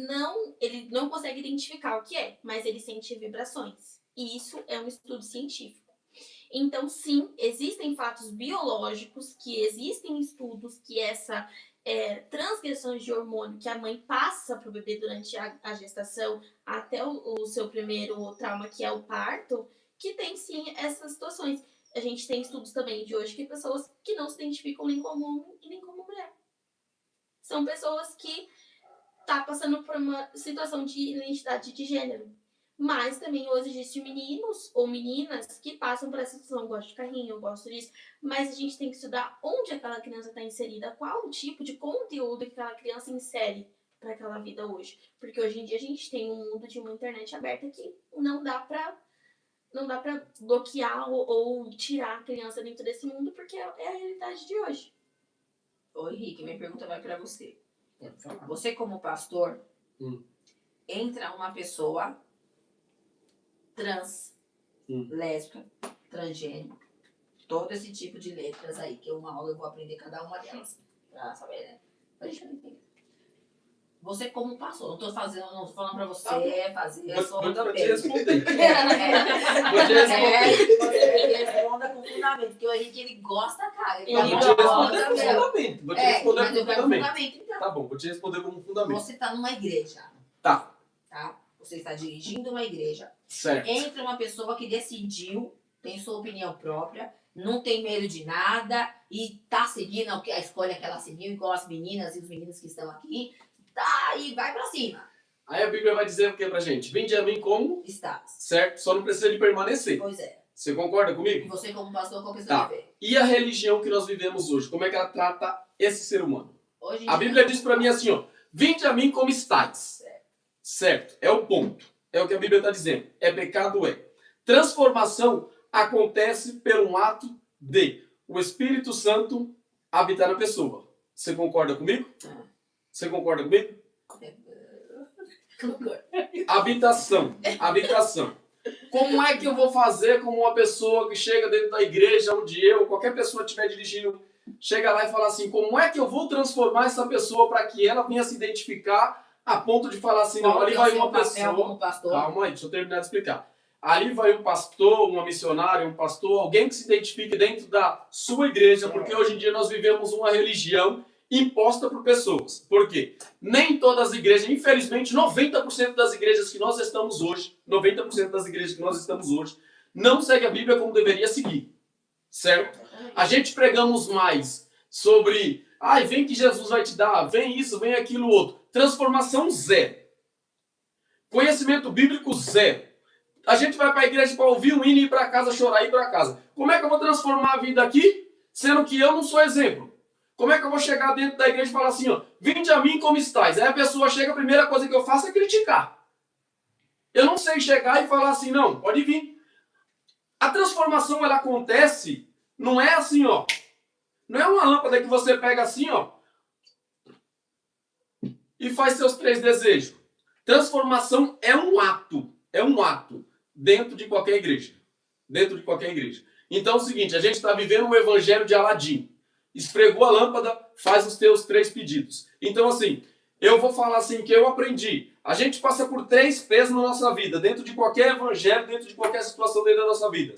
ele não consegue identificar o que é, mas ele sente vibrações. E isso é um estudo científico. Então, sim, existem fatos biológicos, que existem estudos que essa transgressões de hormônio que a mãe passa para o bebê durante a gestação até o seu primeiro trauma, que é o parto, que tem sim essas situações. A gente tem estudos também de hoje que pessoas que não se identificam nem como homem e nem como mulher. São pessoas que tá passando por uma situação de identidade de gênero. Mas também hoje existem meninos ou meninas que passam por essa situação. Eu gosto de carrinho, eu gosto disso. Mas a gente tem que estudar onde aquela criança está inserida, qual o tipo de conteúdo que aquela criança insere para aquela vida hoje. Porque hoje em dia a gente tem um mundo de uma internet aberta que não dá pra bloquear ou tirar a criança dentro desse mundo, porque é a realidade de hoje. Ô, Henrique, minha pergunta vai pra você. Pode falar. Você, como pastor, Hum. entra uma pessoa trans, lésbica, transgênero, todo esse tipo de letras aí, que uma aula eu vou aprender cada uma delas. Pra saber, né? Pra gente entender. Você, como pastor, não tô falando pra você fazer a sua Vou te também. responder. Vou te responder. Você responda com fundamento, porque o Henrique, ele gosta, cara. Ele Eu vou te gosta responder com mesmo. fundamento. Vou te responder Mas com eu quero fundamento. fundamento, então. Tá bom, vou te responder como fundamento. Você tá numa igreja, Tá, tá? Você está dirigindo uma igreja. certo. Entra uma pessoa que decidiu, tem sua opinião própria, não tem medo de nada e tá seguindo a escolha que ela seguiu, igual as meninas e os meninos que estão aqui. Tá, e vai pra cima. Aí a Bíblia vai dizer o que pra gente? Vinde a mim como, Está. certo? Só não precisa de permanecer. Pois é. Você concorda E comigo? você, como pastor, qual que é o Tá. seu dever? E a religião que nós vivemos hoje, como é que ela trata esse ser humano? Hoje em A dia- Bíblia diz pra mim assim, ó, vinde a mim como estáis. Certo, é o ponto. É o que a Bíblia está dizendo. É pecado, é. Transformação acontece pelo ato de o Espírito Santo habitar na pessoa. Você concorda comigo? Você concorda comigo? Habitação. Habitação. Como é que eu vou fazer como uma pessoa que chega dentro da igreja, onde qualquer pessoa estiver dirigindo, chega lá e fala assim, como é que eu vou transformar essa pessoa para que ela venha se identificar a ponto de falar assim, não, Qual ali que é o vai seu uma papel pessoa... como pastor? Calma aí, deixa eu terminar de explicar. Ali vai um pastor, uma missionária, um pastor, alguém que se identifique dentro da sua igreja, porque hoje em dia nós vivemos uma religião imposta por pessoas. Por quê? Nem todas as igrejas, infelizmente, 90% das igrejas que nós estamos hoje, 90% das igrejas que nós estamos hoje, não segue a Bíblia como deveria seguir. Certo? A gente pregamos mais sobre, vem que Jesus vai te dar, vem isso, vem aquilo outro. Transformação zero. Conhecimento bíblico zero. A gente vai para a igreja para ouvir um hino e ir para casa, chorar e ir para casa. Como é que eu vou transformar a vida aqui, sendo que eu não sou exemplo? Como é que eu vou chegar dentro da igreja e falar assim, ó, vinde a mim como estáis? Aí a pessoa chega, a primeira coisa que eu faço é criticar. Eu não sei chegar e falar assim, não, pode vir. A transformação, ela acontece, não é assim, ó. Não é uma lâmpada que você pega assim, ó, e faz seus 3 desejos. Transformação é um ato dentro de qualquer igreja. Dentro de qualquer igreja. Então é o seguinte, a gente está vivendo um evangelho de Aladim. Esfregou a lâmpada, faz os teus 3 pedidos. Então assim, eu vou falar assim que eu aprendi. A gente passa por 3 pesos na nossa vida, dentro de qualquer evangelho, dentro de qualquer situação dentro da nossa vida.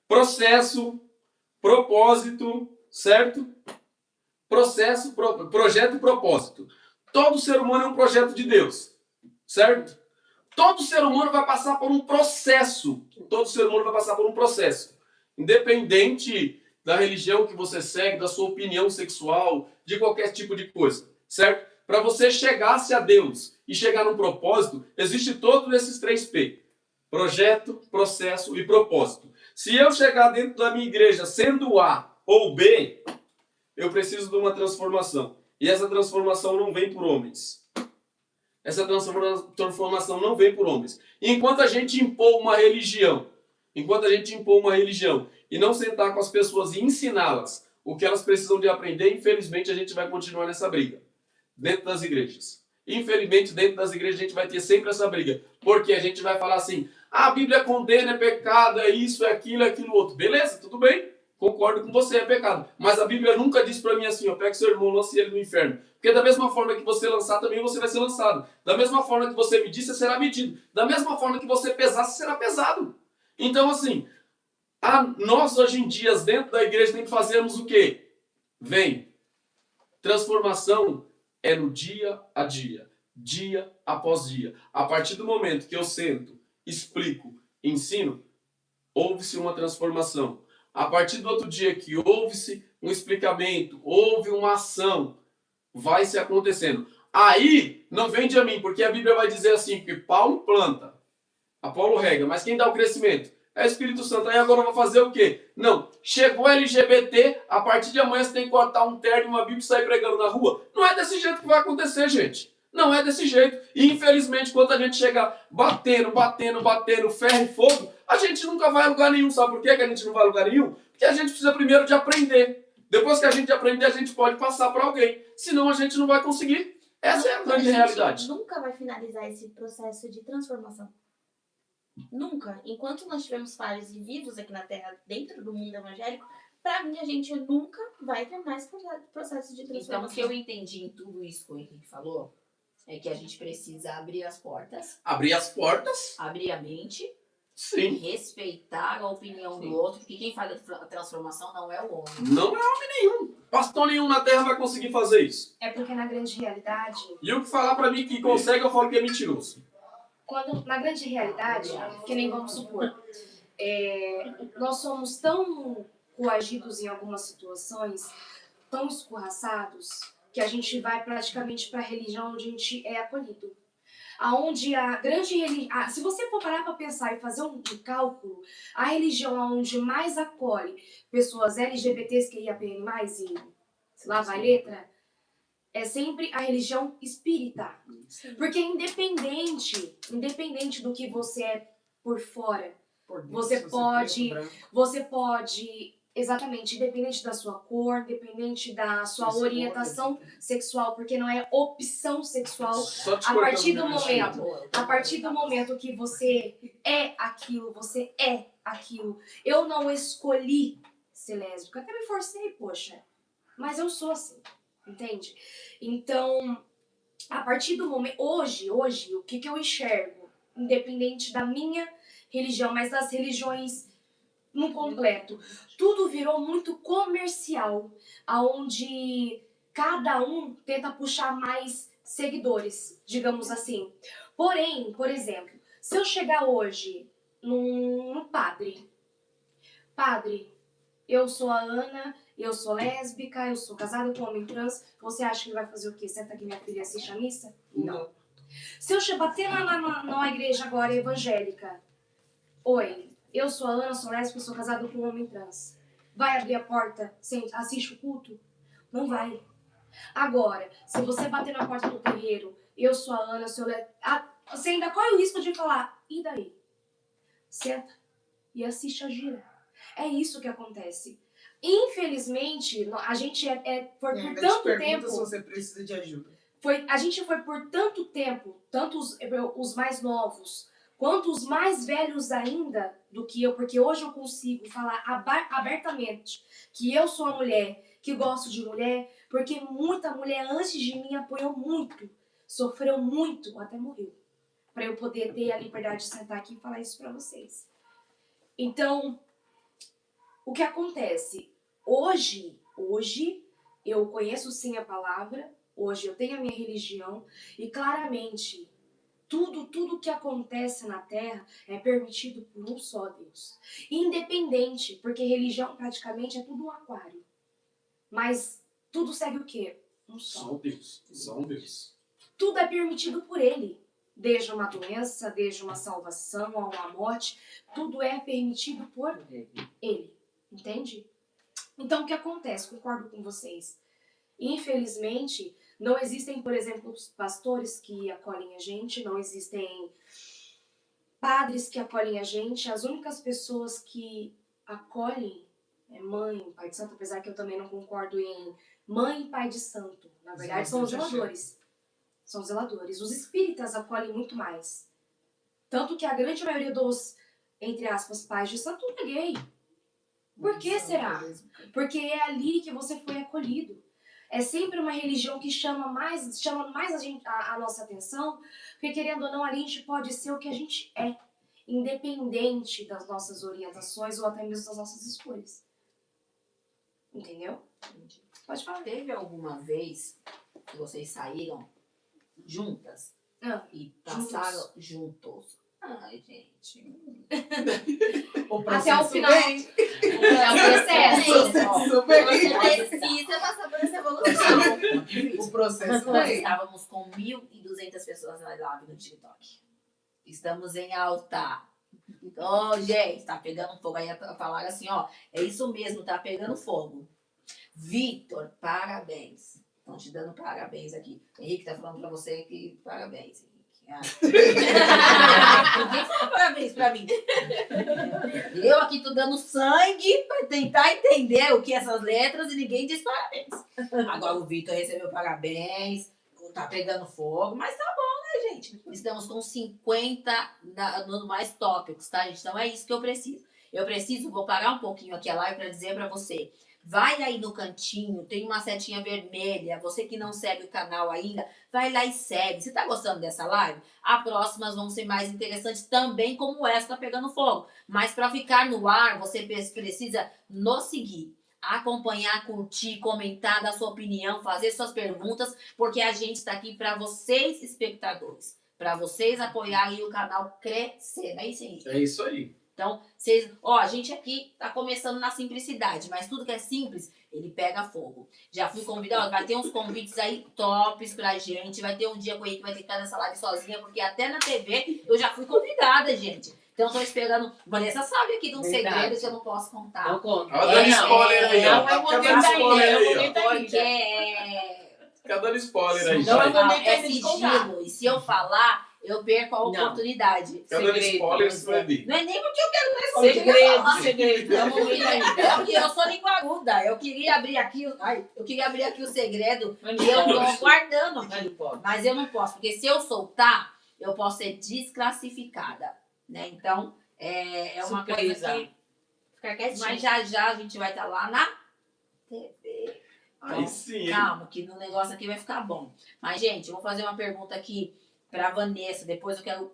Processo, propósito, certo? Processo, projeto e propósito. Todo ser humano é um projeto de Deus, certo? Todo ser humano vai passar por um processo. Todo ser humano vai passar por um processo. Independente da religião que você segue, da sua opinião sexual, de qualquer tipo de coisa, certo? Para você chegar-se a Deus e chegar num propósito, existe todos esses 3 P. Projeto, processo e propósito. Se eu chegar dentro da minha igreja sendo A ou B, eu preciso de uma transformação. E essa transformação não vem por homens. Essa transformação não vem por homens. E enquanto a gente impor uma religião, e não sentar com as pessoas e ensiná-las o que elas precisam de aprender, infelizmente a gente vai continuar nessa briga. Dentro das igrejas. Infelizmente, dentro das igrejas a gente vai ter sempre essa briga. Porque a gente vai falar assim, a Bíblia condena, é pecado, é isso, é aquilo outro. Beleza, tudo bem. Concordo com você, é pecado. Mas a Bíblia nunca diz pra mim assim, ó, pega seu irmão, lance ele no inferno. Porque da mesma forma que você lançar, também você vai ser lançado. Da mesma forma que você medir, você será medido. Da mesma forma que você pesar, você será pesado. Então, assim, nós hoje em dia, dentro da igreja, tem que fazermos o quê? Vem. Transformação é no dia a dia. Dia após dia. A partir do momento que eu sento, explico, ensino, houve-se uma transformação. A partir do outro dia que houve-se um explicamento, houve uma ação, vai se acontecendo. Aí, não vende a mim, porque a Bíblia vai dizer assim, que Paulo planta, Apolo rega, mas quem dá o crescimento? É o Espírito Santo. Aí agora eu vou fazer o quê? Não, chegou LGBT, a partir de amanhã você tem que cortar um terno e uma Bíblia e sair pregando na rua. Não é desse jeito que vai acontecer, gente. Não é desse jeito. E infelizmente, quando a gente chega batendo, ferro e fogo, a gente nunca vai a lugar nenhum. Sabe por quê que a gente não vai a lugar nenhum? Porque a gente precisa primeiro de aprender. Depois que a gente aprender, a gente pode passar para alguém. Senão a gente não vai conseguir. Essa é a grande realidade. Nunca vai finalizar esse processo de transformação. Nunca. Enquanto nós estivermos falhos e vivos aqui na Terra, dentro do mundo evangélico, pra mim, a gente nunca vai terminar esse processo de transformação. Então, o que eu entendi em tudo isso que o Henrique falou é que a gente precisa abrir as portas, Abrir as portas. abrir a mente, Sim. respeitar a opinião do outro, porque quem faz a transformação não é o homem. Não é homem nenhum. Pastor nenhum na Terra vai conseguir fazer isso. É porque na grande realidade, E o que falar pra mim que consegue, eu falo que é mentiroso. na grande realidade, que nem vamos supor, nós somos tão coagidos em algumas situações, tão escorraçados, que a gente vai praticamente para a religião onde a gente é acolhido. Aonde a grande religião, se você for parar para pensar e fazer um cálculo, a religião onde mais acolhe pessoas LGBTs que IAPN+, e lá vai letra, é sempre a religião espírita. Porque independente do que você é por fora, você pode, exatamente, independente da sua cor, independente da sua orientação sexual, porque não é opção sexual. Só te A partir do cortando, momento que você é aquilo, você é aquilo. Eu não escolhi ser lésbica, até me forcei, poxa, mas eu sou assim, entende? Então, a partir do momento, hoje, o que eu enxergo, independente da minha religião, mas das religiões no completo, tudo virou muito comercial, aonde cada um tenta puxar mais seguidores, digamos assim. Porém, por exemplo, se eu chegar hoje num padre, eu sou a Ana, eu sou lésbica, eu sou casada com um homem trans, você acha que ele vai fazer o quê? Senta aqui minha filha e assiste a missa? Não. Se eu bater na igreja agora evangélica, oi, eu sou a Ana, sou lésbica, sou casada com um homem trans. Vai abrir a porta, assiste o culto? Não vai. Agora, se você bater na porta do terreiro, eu sou a Ana, sou lésbica, você ainda corre o risco de falar, e daí? Senta e assiste a gira. É isso que acontece. Infelizmente, a gente foi por tanto tempo... se você precisa de ajuda. A gente foi por tanto tempo, tanto os mais novos, quanto os mais velhos ainda do que eu, porque hoje eu consigo falar abertamente que eu sou uma mulher, que gosto de mulher, porque muita mulher antes de mim apoiou muito, sofreu muito, até morreu, para eu poder ter a liberdade de sentar aqui e falar isso para vocês. Então, o que acontece? Hoje eu conheço sim a palavra, hoje eu tenho a minha religião e claramente tudo que acontece na Terra é permitido por um só Deus. Independente, porque religião praticamente é tudo um aquário. Mas tudo segue o quê? Um só. Só um Deus. Tudo é permitido por Ele. Desde uma doença, desde uma salvação, a uma morte, tudo é permitido por Ele. Entende? Então, o que acontece? Concordo com vocês. Infelizmente, não existem, por exemplo, pastores que acolhem a gente, não existem padres que acolhem a gente. As únicas pessoas que acolhem é mãe, pai de santo, apesar que eu também não concordo em mãe e pai de santo. Na verdade, são os zeladores. São os zeladores. Os espíritas acolhem muito mais. Tanto que a grande maioria dos, entre aspas, pais de santo é gay. Por que será? Porque é ali que você foi acolhido. É sempre uma religião que chama mais a nossa atenção, porque querendo ou não, ali a gente pode ser o que a gente é, independente das nossas orientações ou até mesmo das nossas escolhas. Entendeu? Pode falar. Teve alguma vez que vocês saíram juntas e passaram juntos? Ai, gente. Até o final. É o processo. Você precisa passar por essa evolução. O processo Nós vem. estávamos com 1.200 pessoas na live no TikTok. Estamos em alta. Ô, gente, tá pegando fogo. Aí falaram assim, ó, é isso mesmo, tá pegando fogo. Vitor, parabéns. Estão te dando parabéns aqui. Henrique tá falando pra você que parabéns, Henrique. Ah. Ninguém fala parabéns pra mim. Eu aqui tô dando sangue pra tentar entender o que é essas letras e ninguém diz parabéns. Agora o Vitor recebeu parabéns, tá pegando fogo, mas tá bom, né, gente? Estamos com 50 no mais tópicos, tá, gente? Então é isso que eu preciso. Vou parar um pouquinho aqui a live pra dizer pra você. Vai aí no cantinho, tem uma setinha vermelha. Você que não segue o canal ainda, vai lá e segue. Você tá gostando dessa live? As próximas vão ser mais interessantes também, como essa tá pegando fogo. Mas para ficar no ar, você precisa nos seguir, acompanhar, curtir, comentar, dar sua opinião, fazer suas perguntas, porque a gente está aqui para vocês, espectadores, para vocês apoiarem o canal crescer. Não é isso aí? É isso aí. Então, a gente aqui tá começando na simplicidade, mas tudo que é simples, ele pega fogo. Já fui convidada, vai ter uns convites aí tops pra gente, vai ter um dia com ele que vai ter que estar nessa live sozinha, porque até na TV eu já fui convidada, gente. Então, tô esperando. Vanessa sabe aqui de um segredo que eu não posso contar. Não conta. Olha dando spoiler aí, ó. Não é o momento Tá dando spoiler ainda, aí, é o ó. momento ainda. Porque Fica dando spoiler aí, Não é já. o momento é ainda de contar. sigilo, e se eu falar, eu perco a Não. oportunidade. Fica dando Segredo, spoiler, pois você vai ver. Não é nem porque eu quero responder. Segredo. É o momento ainda. Eu sou linguaruda. Eu queria abrir aqui o segredo e eu tô guardando Mas aqui. não pode. Mas eu não posso, porque se eu soltar, eu posso ser desclassificada, né? Então, é uma Surpresa. coisa que... Ficar quietinho. Mas já a gente vai estar lá na TV. Aí sim, hein? Calma, que no negócio aqui vai ficar bom. Mas, gente, eu vou fazer uma pergunta aqui pra Vanessa. Depois eu quero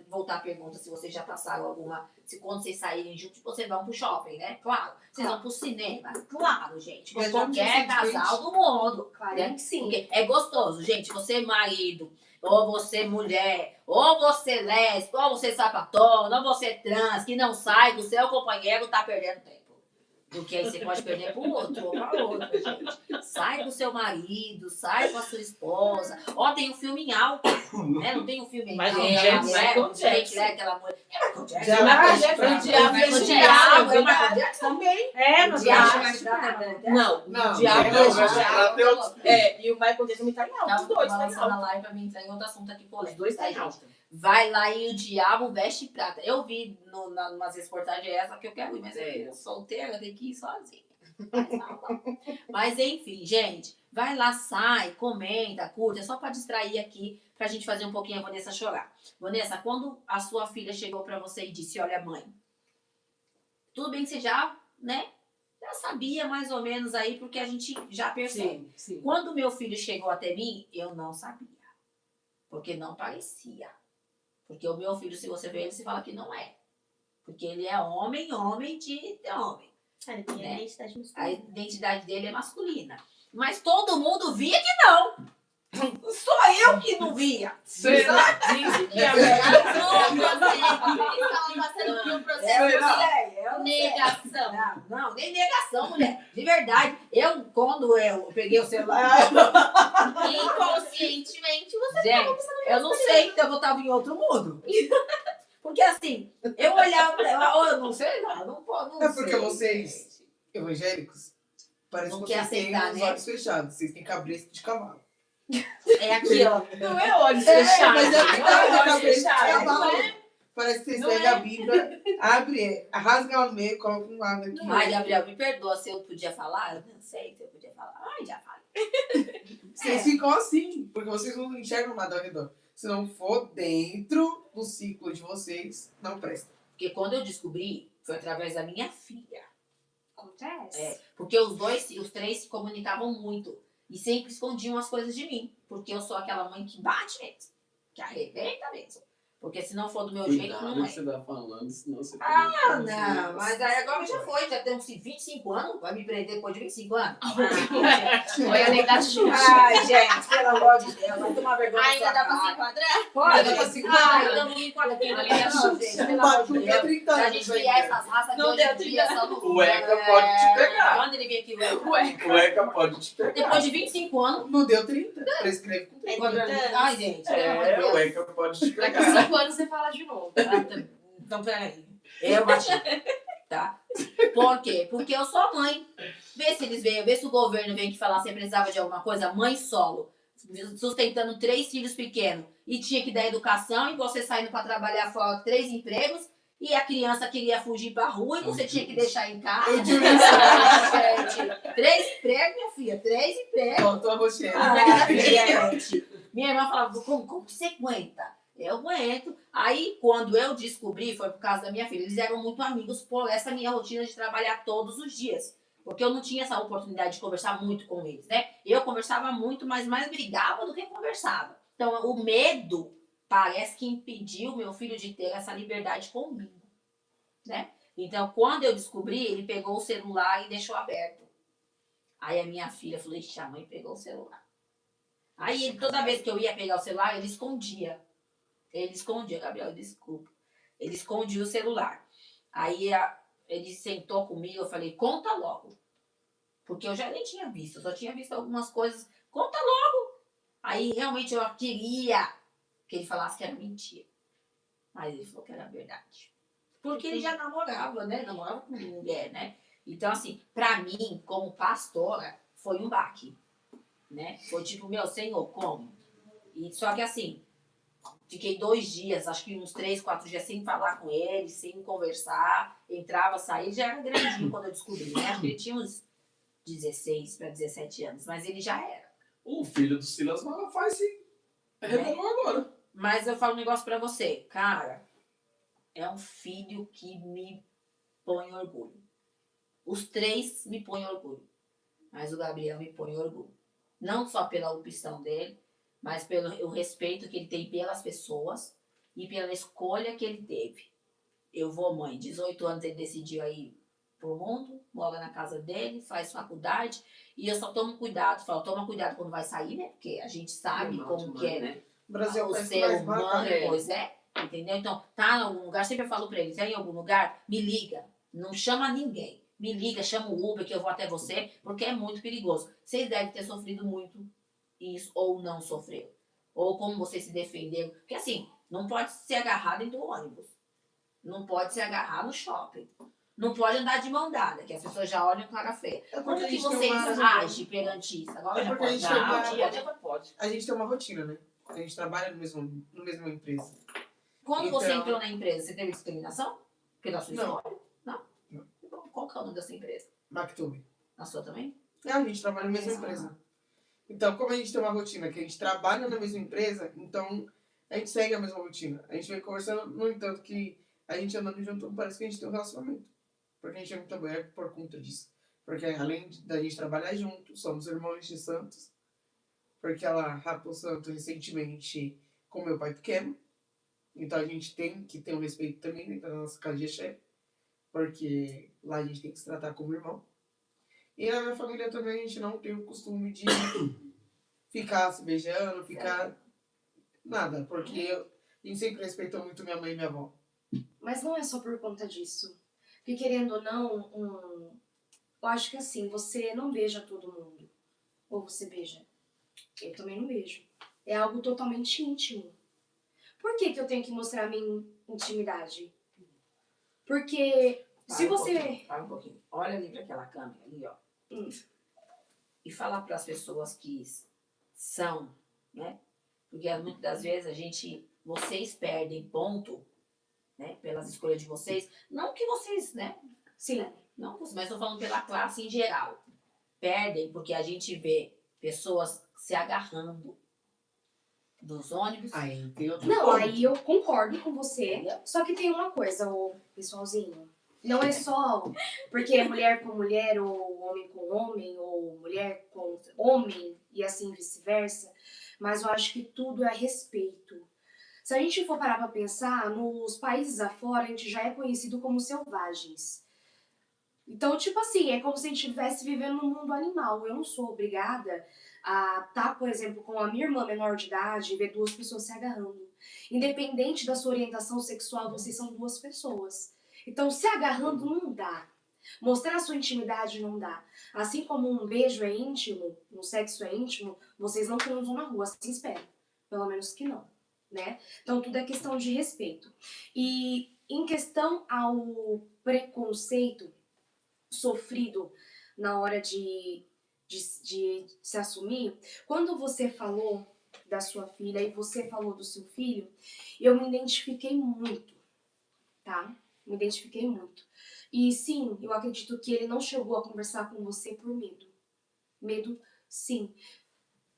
voltar a pergunta se vocês já passaram alguma. Se quando vocês saírem juntos, vocês vão pro shopping, né? Claro. Vocês vão pro cinema. Claro, gente. Com Viajamos qualquer recentemente. casal do mundo. Claro né? que sim. Porque é gostoso, gente. Você marido, ou você mulher, ou você lésbica, ou você sapatona, ou você trans, que não sai do seu companheiro, tá perdendo tempo. Porque aí você pode perder para um outro ou para outra, gente. Sai do seu marido, sai com a sua esposa. Ó, tem um filme em alta, né? Não tem um filme em Mas alta. o Michael Jackson. Aquela mulher. É Michael Jackson. Já- Michael Jackson, já- o diabo Michael e o Jackson, diabo. é o Michael Jackson também. É, O mas diabo o vai se dar também. Não, Não, o diabo não, e o mas diabo. até outros- É, e o Michael Jackson também tá em alta. Os dois tá em Balançando a alta. live pra mim entrar em outro assunto aqui Os polêmico. dois tá em gente? alta. Vai lá e o diabo veste prata. Eu vi numas reportagens essa que eu quero ir, mas eu sou solteira, tenho que ir sozinha. Mas enfim, gente, vai lá, sai, comenta, curte, é só pra distrair aqui, pra gente fazer um pouquinho a Vanessa chorar. Vanessa, quando a sua filha chegou pra você e disse, olha mãe, tudo bem que você já, né, já sabia mais ou menos aí, porque a gente já percebe. Sim, sim. Quando meu filho chegou até mim, eu não sabia. Porque não parecia. Porque o meu filho, se você vê ele, você fala que não é. Porque ele é homem de homem. Ele tem a né? identidade A masculina. identidade dele é masculina. Mas todo mundo via que não. Só eu que não via. Será? Dizem que a Eles estavam passando por um processo Eu não sei. de negação. Não, nem negação, mulher. De verdade. Quando eu peguei o celular... Inconscientemente, você Gente, eu não sei, então eu tava em outro mundo. Porque assim, eu olhava, eu não sei, não É porque sei, vocês- gente. Evangélicos, parece Não que quer vocês têm aceitar, os né? olhos fechados. Vocês têm cabeça de cavalo. É aqui, ó. não é olhos fechados. mas é não verdade, é a olhos cabeça de fechados. cavalo. Não é? Parece que vocês Não pegam é. a Bíblia, abre, rasga ela no meio, coloca um lado aqui. Ai, Gabriel, me perdoa se eu podia falar. Eu não sei se eu podia falar. Ai, já falei. Vocês ficam assim, porque vocês não enxergam nada ao redor. Se não for dentro do ciclo de vocês, não presta. Porque quando eu descobri, foi através da minha filha. Acontece. Porque os três se comunicavam muito. E sempre escondiam as coisas de mim. Porque eu sou aquela mãe que bate mesmo. Que arrebenta mesmo. Porque se não for do meu jeito, Cuidado não que é. você tá falando, senão você... Não, mas aí agora já foi, já tem uns 25 anos, vai me prender depois de 25 anos? Foi a lei da Xuxa. Ai, gente, pelo amor de Deus, vai tomar vergonha. Ainda dá pra se enquadrar? Pode, Dá pra se enquadrar. Ah, então não me enquadra aqui, não, gente, pelo amor Bate de não deu Deus. 30 Se a anos gente ainda. vier essas raças Não que deu hoje em dia 30 só no... O ECA pode te pegar. Quando ele vir aqui, o ECA? O ECA pode te pegar. Depois de 25 anos, Não deu 30, prescreve com 30. quando... Ai, gente, pelo amor de É, Deus. o ECA pode te Daqui pegar. 5 anos você fala de novo. Então, peraí. Eu bati, tá? Por quê? Porque eu sou mãe. Vê se eles vêm, vê se o governo vem aqui falar se precisava de alguma coisa, mãe solo, sustentando 3 filhos pequenos e tinha que dar educação e você saindo para trabalhar fora 3 empregos e a criança queria fugir pra rua e você tinha que deixar em casa. Gente, 3 empregos, minha filha, 3 empregos. Faltou a rocheira. Gente. Minha irmã falava, como que você aguenta? Eu aguento. Aí, quando eu descobri, foi por causa da minha filha. Eles eram muito amigos por essa minha rotina de trabalhar todos os dias. Porque eu não tinha essa oportunidade de conversar muito com eles, né? Eu conversava muito, mas mais brigava do que conversava. Então, o medo parece que impediu meu filho de ter essa liberdade comigo, né? Então, quando eu descobri, ele pegou o celular e deixou aberto. Aí a minha filha falou, ixi, a mãe pegou o celular. Aí, toda vez que eu ia pegar o celular, ele escondia. Gabriel, desculpa. Ele escondia o celular. Aí ele sentou comigo, eu falei, conta logo. Porque eu já nem tinha visto, eu só tinha visto algumas coisas. Conta logo. Aí realmente eu queria que ele falasse que era mentira. Mas ele falou que era verdade. Porque ele já namorava, né? Namorava com mulher, né? Então, assim, pra mim, como pastora, foi um baque. Né? Foi tipo, meu Senhor, como? E, só que assim, fiquei 2 dias, acho que uns 3, 4 dias sem falar com ele, sem conversar. Entrava, saía, já era grandinho quando eu descobri, né? Acho que ele tinha uns 16 para 17 anos, mas ele já era. O filho do Silas Malafaia se revelou agora. Mas eu falo um negócio pra você, cara, é um filho que me põe orgulho. Os 3 me põem orgulho, mas o Gabriel me põe orgulho. Não só pela opção dele, mas pelo o respeito que ele tem pelas pessoas e pela escolha que ele teve. Eu vou, mãe, 18 anos ele decidiu aí pro mundo, mora na casa dele, faz faculdade, e eu só tomo cuidado, falo, toma cuidado quando vai sair, né? Porque a gente sabe como que é, né? O Brasil é o O país que ser mais mata, humano, né? pois é, entendeu? Então, tá em algum lugar, sempre eu falo pra ele, tá em algum lugar, me liga, não chama ninguém. Me liga, chama o Uber que eu vou até você, porque é muito perigoso. Vocês devem ter sofrido muito isso, ou não sofreu. Ou como vocês se defenderam. Porque assim, não pode se agarrar dentro do ônibus. Não pode se agarrar no shopping. Não pode andar de mão dada, que as pessoas já olham com cara feia. É porque Como a que gente tem vocês uma- agem perante isso? Agora É já porque a pode. gente tem uma- Não, dia pode. A gente tem uma rotina, né? A gente trabalha no mesma empresa. Quando você Então- entrou na empresa, você teve discriminação? Pela sua Não. história? Não? Não. Então, qual que é o nome dessa empresa? Mactube. Na sua também? A gente trabalha na mesma empresa. Então, como a gente tem uma rotina que a gente trabalha na mesma empresa, então a gente segue a mesma rotina. A gente vem conversando, no entanto, que a gente andando junto, parece que a gente tem um relacionamento. Porque a gente é muito aberto por conta disso. Porque além da gente trabalhar junto, somos irmãos de santos. Porque ela rapou o santo recentemente com meu pai pequeno. Então a gente tem que ter um respeito também dentro da nossa casa de axé. Porque lá a gente tem que se tratar como irmão. E na minha família também a gente não tem o costume de ficar se beijando, ficar nada. Porque a gente sempre respeitou muito minha mãe e minha avó. Mas não é só por conta disso. Porque querendo ou não, eu acho que assim, você não beija todo mundo. Ou você beija? Eu também não beijo. É algo totalmente íntimo. Por que eu tenho que mostrar a minha intimidade? Porque se você... Para um pouquinho. Olha ali para aquela câmera ali, ó. E falar para as pessoas que são, né? Porque muitas das vezes vocês perdem ponto, né? Pelas escolhas de vocês. Não que vocês, né? Sim. Não, mas estou falando pela classe em geral. Perdem porque a gente vê pessoas se agarrando dos ônibus. Aí tem outro Não, ponto. aí eu concordo com você. Só que tem uma coisa, ô pessoalzinho. Não é só porque é mulher com mulher, ou homem com homem, ou mulher com homem, e assim vice-versa. Mas eu acho que tudo é respeito. Se a gente for parar pra pensar, nos países afora, a gente já é conhecido como selvagens. Então, tipo assim, é como se a gente estivesse vivendo num mundo animal. Eu não sou obrigada a estar, por exemplo, com a minha irmã menor de idade e ver 2 pessoas se agarrando. Independente da sua orientação sexual, vocês são 2 pessoas. Então, se agarrando não dá. Mostrar a sua intimidade não dá. Assim como um beijo é íntimo, um sexo é íntimo, vocês não transam na rua, assim espero. Pelo menos que não, né? Então, tudo é questão de respeito. E em questão ao preconceito, sofrido na hora de se assumir, quando você falou da sua filha e você falou do seu filho, eu me identifiquei muito, tá? Me identifiquei muito. E sim, eu acredito que ele não chegou a conversar com você por medo. Medo, sim.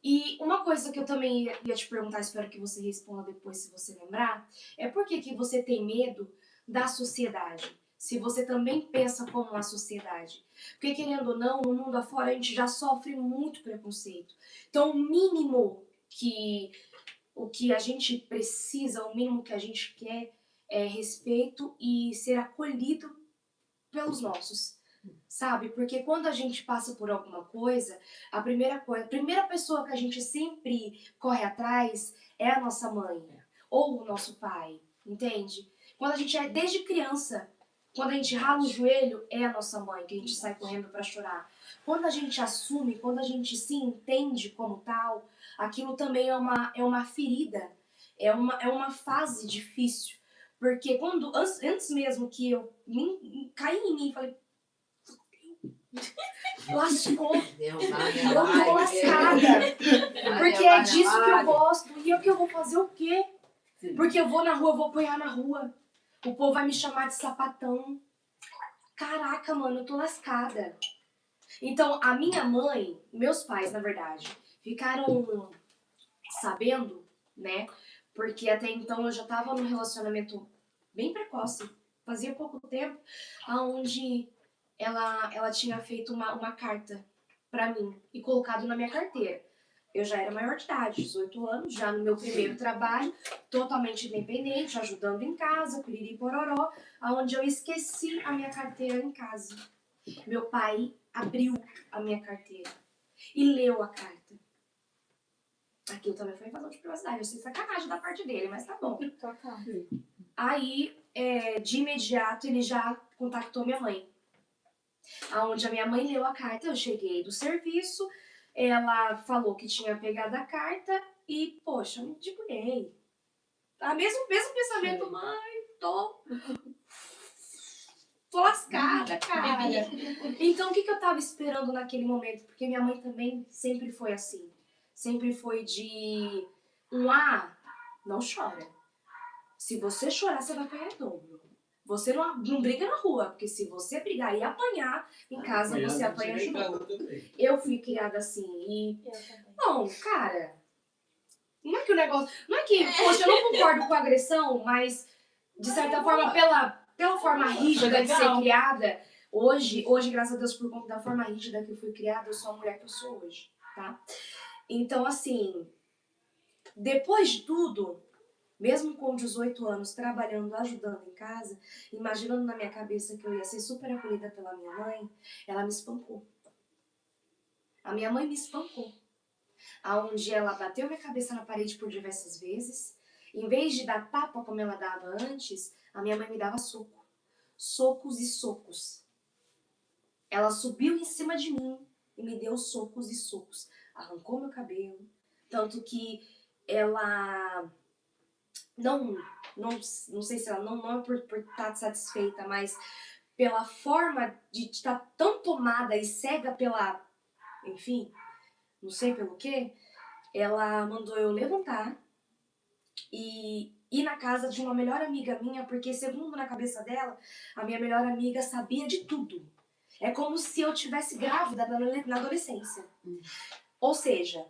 E uma coisa que eu também ia te perguntar, espero que você responda depois se você lembrar, é por que você tem medo da sociedade? Se você também pensa como a sociedade. Porque, querendo ou não, no mundo afora a gente já sofre muito preconceito. Então, o que a gente precisa, o mínimo que a gente quer é respeito e ser acolhido pelos nossos, sabe? Porque quando a gente passa por alguma coisa, a primeira pessoa que a gente sempre corre atrás é a nossa mãe ou o nosso pai, entende? Quando a gente é desde criança, quando a gente rala o joelho, é a nossa mãe que a gente sai correndo pra chorar. Quando a gente assume, quando a gente se entende como tal, aquilo também é uma ferida, é uma fase difícil. Porque antes mesmo que eu caí em mim, falei, lascou, eu tô lascada. Porque é disso que eu gosto. E o que eu vou fazer o quê? Porque eu vou na rua, eu vou apanhar na rua. O povo vai me chamar de sapatão. Caraca, mano, eu tô lascada. Então, a minha mãe, meus pais, na verdade, ficaram sabendo, né? Porque até então eu já tava num relacionamento bem precoce, fazia pouco tempo, onde ela tinha feito uma carta pra mim e colocado na minha carteira. Eu já era maior de idade, 18 anos, já no meu primeiro trabalho, totalmente independente, ajudando em casa, piriri pororó, onde eu esqueci a minha carteira em casa. Meu pai abriu a minha carteira e leu a carta. Aquilo também foi invasão de privacidade. Eu sei sacanagem da parte dele, mas tá bom. Total. Aí, de imediato, ele já contactou minha mãe. Onde a minha mãe leu a carta, eu cheguei do serviço, ela falou que tinha pegado a carta e, poxa, eu me indignei. Mesmo pensamento, mãe, tô lascada, cara. Então, o que eu tava esperando naquele momento? Porque minha mãe também sempre foi assim. Sempre foi de não chora. Se você chorar, você vai apanhar em dobro. Você não briga na rua, porque se você brigar e apanhar em casa, você apanha de novo. Eu fui criada assim e... Não, cara, não é que o negócio... Não é que, poxa, eu não concordo com a agressão, mas, de certa forma, pela forma rígida de ser criada, hoje, graças a Deus, por conta da forma rígida que eu fui criada, eu sou a mulher que eu sou hoje, tá? Então, assim, depois de tudo, mesmo com 18 anos, trabalhando, ajudando em casa, imaginando na minha cabeça que eu ia ser super acolhida pela minha mãe, ela me espancou. A minha mãe me espancou. Aonde ela bateu minha cabeça na parede por diversas vezes. Em vez de dar tapa como ela dava antes, a minha mãe me dava soco. Socos e socos. Ela subiu em cima de mim e me deu socos e socos. Arrancou meu cabelo. Tanto que ela... Não sei se ela não é por estar satisfeita, mas pela forma de estar tão tomada e cega pela... Enfim, não sei pelo quê. Ela mandou eu levantar e ir na casa de uma melhor amiga minha, porque segundo na cabeça dela, a minha melhor amiga sabia de tudo. É como se eu tivesse grávida na adolescência. Ou seja,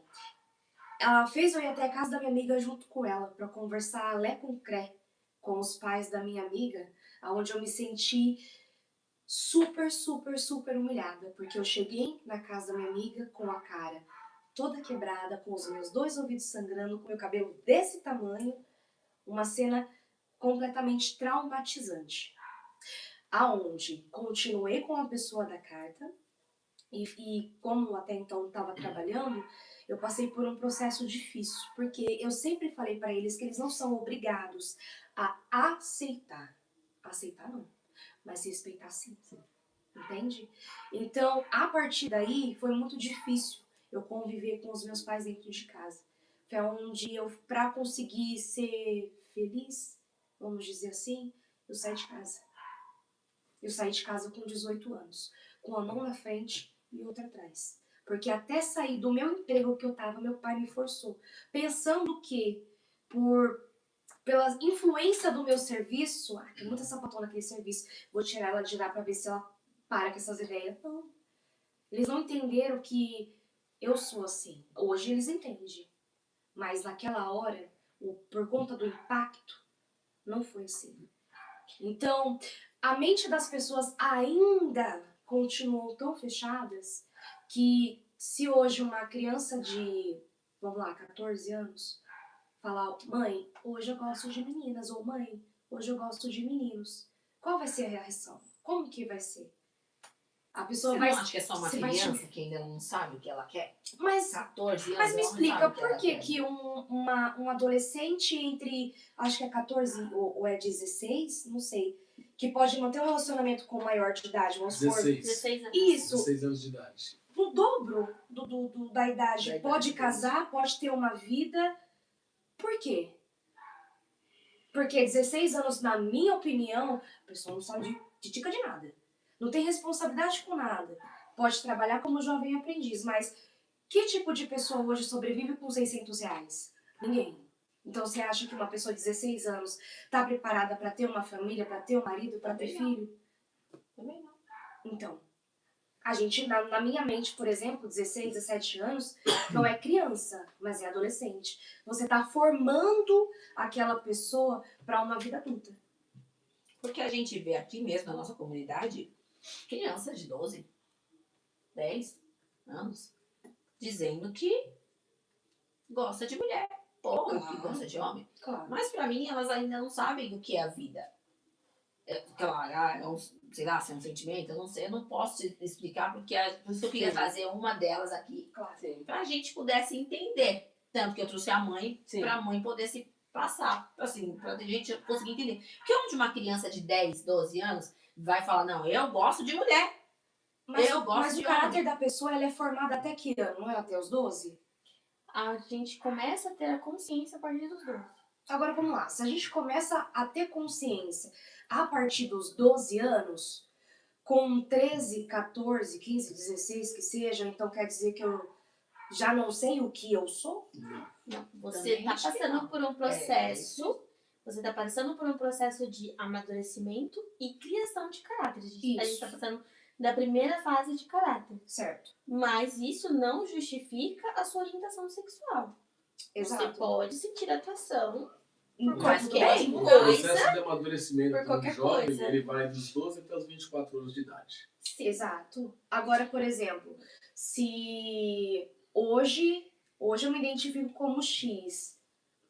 ela fez eu ir até a casa da minha amiga junto com ela pra conversar lé com cré com os pais da minha amiga, onde eu me senti super, super, super humilhada, porque eu cheguei na casa da minha amiga com a cara toda quebrada, com os meus 2 ouvidos sangrando, com meu cabelo desse tamanho, uma cena completamente traumatizante. Aonde continuei com a pessoa da carta e como até então estava trabalhando, eu passei por um processo difícil, porque eu sempre falei para eles que eles não são obrigados a aceitar. Aceitar não, mas respeitar sim. Entende? Então, a partir daí, foi muito difícil eu conviver com os meus pais dentro de casa. Foi onde eu, pra conseguir ser feliz, vamos dizer assim, eu saí de casa. Eu saí de casa com 18 anos. com a mão na frente e outra atrás. Porque até sair do meu emprego que eu tava, meu pai me forçou. Pensando que, pela influência do meu serviço, tem muita sapatona naquele serviço, vou tirar ela de lá pra ver se ela para com essas ideias. Não. Eles não entenderam que eu sou assim. Hoje eles entendem. Mas naquela hora, por conta do impacto, não foi assim. Então, a mente das pessoas ainda continuam tão fechadas que se hoje uma criança de, vamos lá, 14 anos, falar, mãe, hoje eu gosto de meninas, ou mãe, hoje eu gosto de meninos, qual vai ser a reação? Como que vai ser? A pessoa Você vai... não acha que é só uma você vai criança que ainda não sabe o que ela quer? Mas 14 anos, Mas me ela não explica, sabe o que por ela que quer. que um adolescente entre, acho que é 14 ou é 16, não sei, que pode manter um relacionamento com maior de idade, vamos supor, 16. 16 anos. isso, 16 anos de idade. no dobro da idade, Da idade pode deles. casar, pode ter uma vida, por quê? Porque 16 anos, na minha opinião, a pessoa não sabe de tica de nada, não tem responsabilidade com nada, pode trabalhar como jovem aprendiz, mas que tipo de pessoa hoje sobrevive com R$600? Ninguém. Então você acha que uma pessoa de 16 anos está preparada para ter uma família, para ter um marido, para ter filho? Também não. Então, a gente, na minha mente, por exemplo, 16, 17 anos, não é criança, mas é adolescente. Você está formando aquela pessoa para uma vida adulta. Porque a gente vê aqui mesmo na nossa comunidade crianças de 12, 10 anos dizendo que gosta de mulher ou que Claro. gosta de homem. Claro. Mas pra mim elas ainda não sabem o que é a vida. Sei lá, se é um sentimento, eu não sei, eu não posso te explicar porque por isso que eu queria Sim. trazer uma delas aqui Claro. pra gente pudesse entender. Tanto que eu trouxe a mãe Sim. pra mãe poder se passar, assim, pra gente conseguir entender. Porque onde uma criança de 10, 12 anos vai falar, não, eu gosto de mulher. Mas, Eu gosto mas de o caráter da pessoa ela é formado até que ano? Não é até os 12? A gente começa a ter a consciência a partir dos 12. Agora vamos lá, se a gente começa a ter consciência a partir dos 12 anos, com 13, 14, 15, 16 que seja, então quer dizer que eu já não sei o que eu sou? Não, você Também está acho que passando não. por um processo. Você está passando por um processo de amadurecimento e criação de caráter. A gente Isso. está passando da primeira fase de caráter. Certo. Mas isso não justifica a sua orientação sexual. Você Exato. pode sentir atração Por Mas tudo qualquer bem. O coisa. processo de amadurecimento por do qualquer jovem, coisa. ele vai dos 12 até os 24 anos de idade. Exato. Agora, por exemplo, se hoje eu me identifico como X,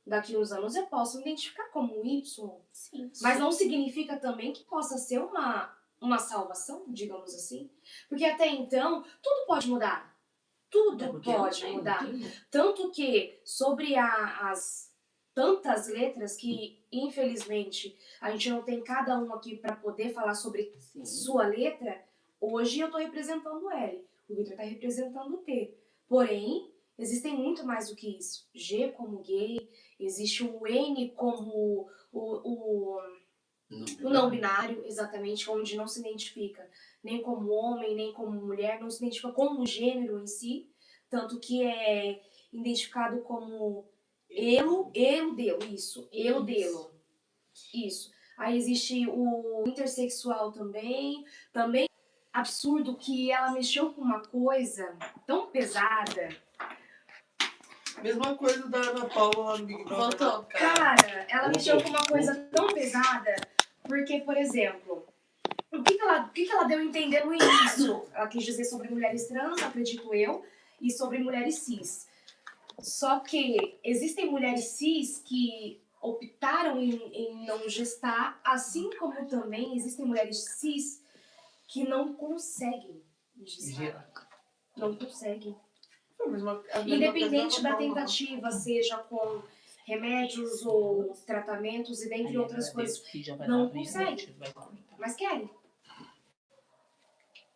daqui uns anos eu posso me identificar como Y. Sim. Mas não significa também que possa ser uma salvação, digamos assim. Porque até então, tudo pode mudar. Tudo Porque eu pode não mudar. tenho. Tanto que sobre as tantas letras que, infelizmente, a gente não tem cada um aqui para poder falar sobre Sim. sua letra, hoje eu tô representando o L, o Victor tá representando o T. Porém, existem muito mais do que isso. G como gay, existe o N como o não binário, exatamente, onde não se identifica nem como homem, nem como mulher, não se identifica como o gênero em si, tanto que é identificado como elo, delo, isso, elo, delo, isso. Aí existe o intersexual também absurdo que ela mexeu com uma coisa tão pesada. Mesma coisa da Ana Paula lá no Big Brother. Voltou. Cara, ela mexeu com uma coisa tão pesada, porque, por exemplo, o que ela deu a entender no início? Ela quis dizer sobre mulheres trans, acredito eu, e sobre mulheres cis. Só que existem mulheres cis que optaram em não gestar, assim como também existem mulheres cis que não conseguem gestar. Não conseguem. Independente da tentativa, seja com remédios ou tratamentos e dentre outras coisas, não conseguem, mas querem.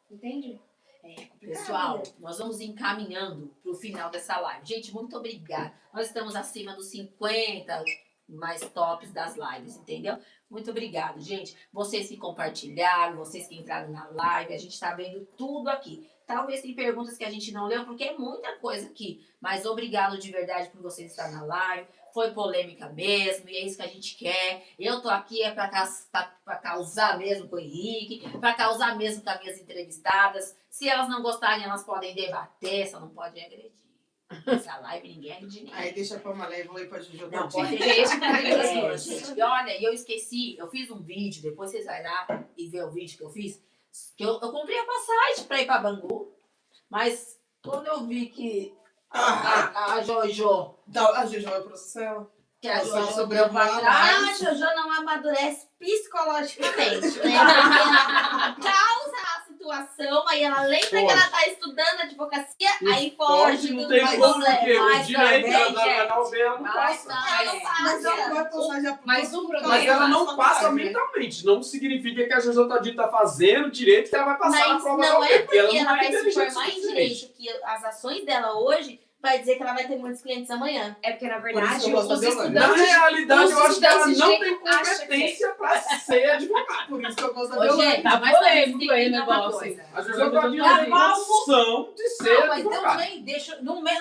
Entende? É complicado. Pessoal, nós vamos encaminhando pro final dessa live. Gente, muito obrigada. Nós estamos acima dos 50 mais tops das lives, entendeu? Muito obrigada, gente. Vocês que compartilharam, vocês que entraram na live, a gente tá vendo tudo aqui. Talvez tem perguntas que a gente não leu, porque é muita coisa aqui. Mas obrigado de verdade por vocês estar na live. Foi polêmica mesmo, e é isso que a gente quer. Eu tô aqui pra causar mesmo com o Henrique, pra causar mesmo com as minhas entrevistadas. Se elas não gostarem, elas podem debater, só não podem agredir. Essa live ninguém agrede ninguém. Aí deixa pra Malé e vou ir pra Juju. Não, todinha. pode deixar. Gente. E olha, eu esqueci, eu fiz um vídeo, depois vocês vão lá e ver o vídeo que eu fiz. Que eu comprei a passagem pra ir pra Bangu, mas quando eu vi que a Jojo, A Juju vai processar ela. que a Nossa, Jojo sobre deu pra a trás, A Jojo não amadurece psicologicamente, né? Ela causa a situação, aí ela lembra que ela tá estudando advocacia, aí foge não do tem como, porque o mas direito também, ela gente, da alveia não mas passa. também, Ela não passa. Mas ela vai passar já Mas o problema Mas ela não passa mentalmente. mentalmente. Não significa que a Jojo Todinho tá fazendo direito que ela vai passar na Mas prova da não alveia. é porque ela não vai se inteligente formar em suficiente. direito que as ações dela hoje vai dizer que ela vai ter muitos clientes amanhã. É porque, na Por isso verdade, que eu gosto os da Deolane. Na estudantes... realidade, os eu acho que ela estudantes de não tem direito acham competência pra ser advogada. Por isso que eu gosto da Ô, Deolane. gente, Tá mas polêmico tem que aí o entender uma negócio. coisa. A Jojo Todinho Tá tem mal. condição de ser Não, mas advogada. também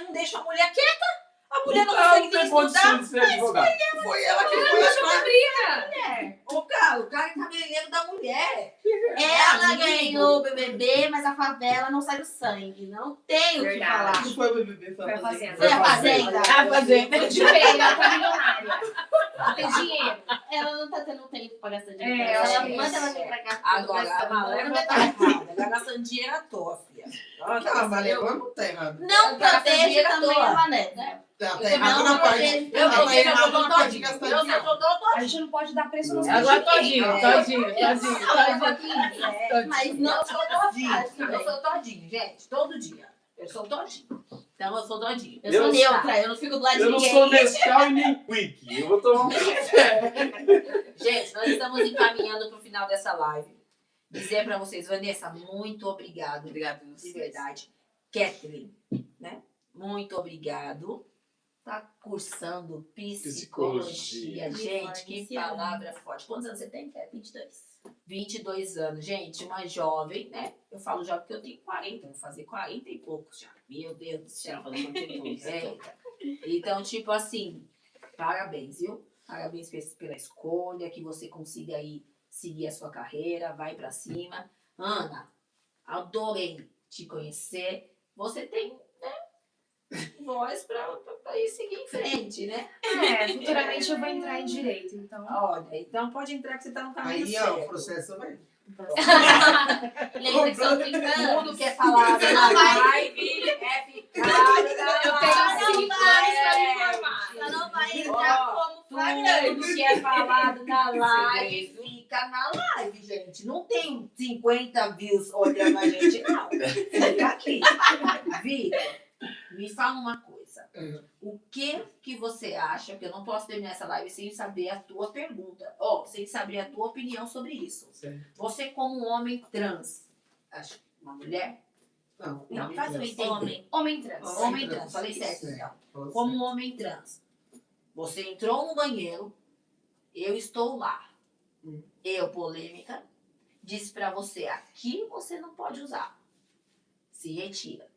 não deixa a mulher quieta. A mulher não Ela consegue não nem tem condição estudar. de ser advogada. Foi ela que foi atrás. Mulher. Ô, cara, o cara é cabeleireiro da mulher. Ela amigo. ganhou o BBB, mas a favela não sai do sangue. Não tem o que Verdade. falar. Não foi o BBB, Foi a Fazenda. Foi a Fazenda. A Fazenda. De feira, ela tá milionária. Ela tem dinheiro. Ela não tá tendo tempo pra gastar É, dinheiro. eu acho Ela que manda isso. ela vir pra cá. Agora, a Maleva tá errada. Ela gastando dinheiro à toa, filha. Não, a Malé não tá errada. Não Ela proteja dinheiro à também toa. a Vanessa. Né? Ela tá Eu errada não na parte. protejo. Eu Ela tá porque eu errada tô na parte de todinho. gastar Eu dinheiro. só tô A gente não pode dar preço nos Agora bichos. todinho, Mas não Eu sou todinho. também. Eu sou todinho, gente. Todo dia. Eu sou todinho. Então eu sou todinho. Eu sou Eu- neutra, eu não fico do lado de Eu não ninguém. sou Nescau e nem Quick. Eu vou tomar um café. Gente, nós estamos encaminhando para o final dessa live. Dizer para vocês, Vanessa, muito obrigado. Obrigada. De verdade. Kathleen, né? Muito obrigado. Tá cursando psicologia. Psicologia. Gente, que Esse ano. palavra forte. Quantos anos você tem, Kathleen? 22. 22 anos. Gente, uma jovem, né? Eu falo jovem porque eu tenho 40. Vou fazer 40 e poucos já. Meu Deus do céu. Eita. Então, tipo assim, parabéns, viu? Parabéns pela escolha, que você consiga aí seguir a sua carreira, vai pra cima. Ana, adorei te conhecer. Você tem, né, voz pra ir seguir em frente, né? Futuramente eu vou entrar em direito, então... Olha, então pode entrar que você tá no caminho Aí, certo. ó, o processo vai. Lembra que são 30 anos. Tudo que é falado na live é ficado na Eu live. tenho 5 anos pra me formar. Ela não vai entrar como flagrante. Tudo que é falado na live fica na live, gente. Não tem 50 views olhando a gente, não. Fica aqui. Vitor, me fala uma coisa. O que você acha, que eu não posso terminar essa live sem saber a tua pergunta, sem saber a tua opinião sobre isso. Certo. Você como um homem trans, acho uma mulher? Não, Não, faz eu entender. Homem trans. Homem trans, falei certo então. Como um homem trans, você entrou no banheiro, eu estou lá. Eu, polêmica, disse pra você, aqui você não pode usar. Se retira.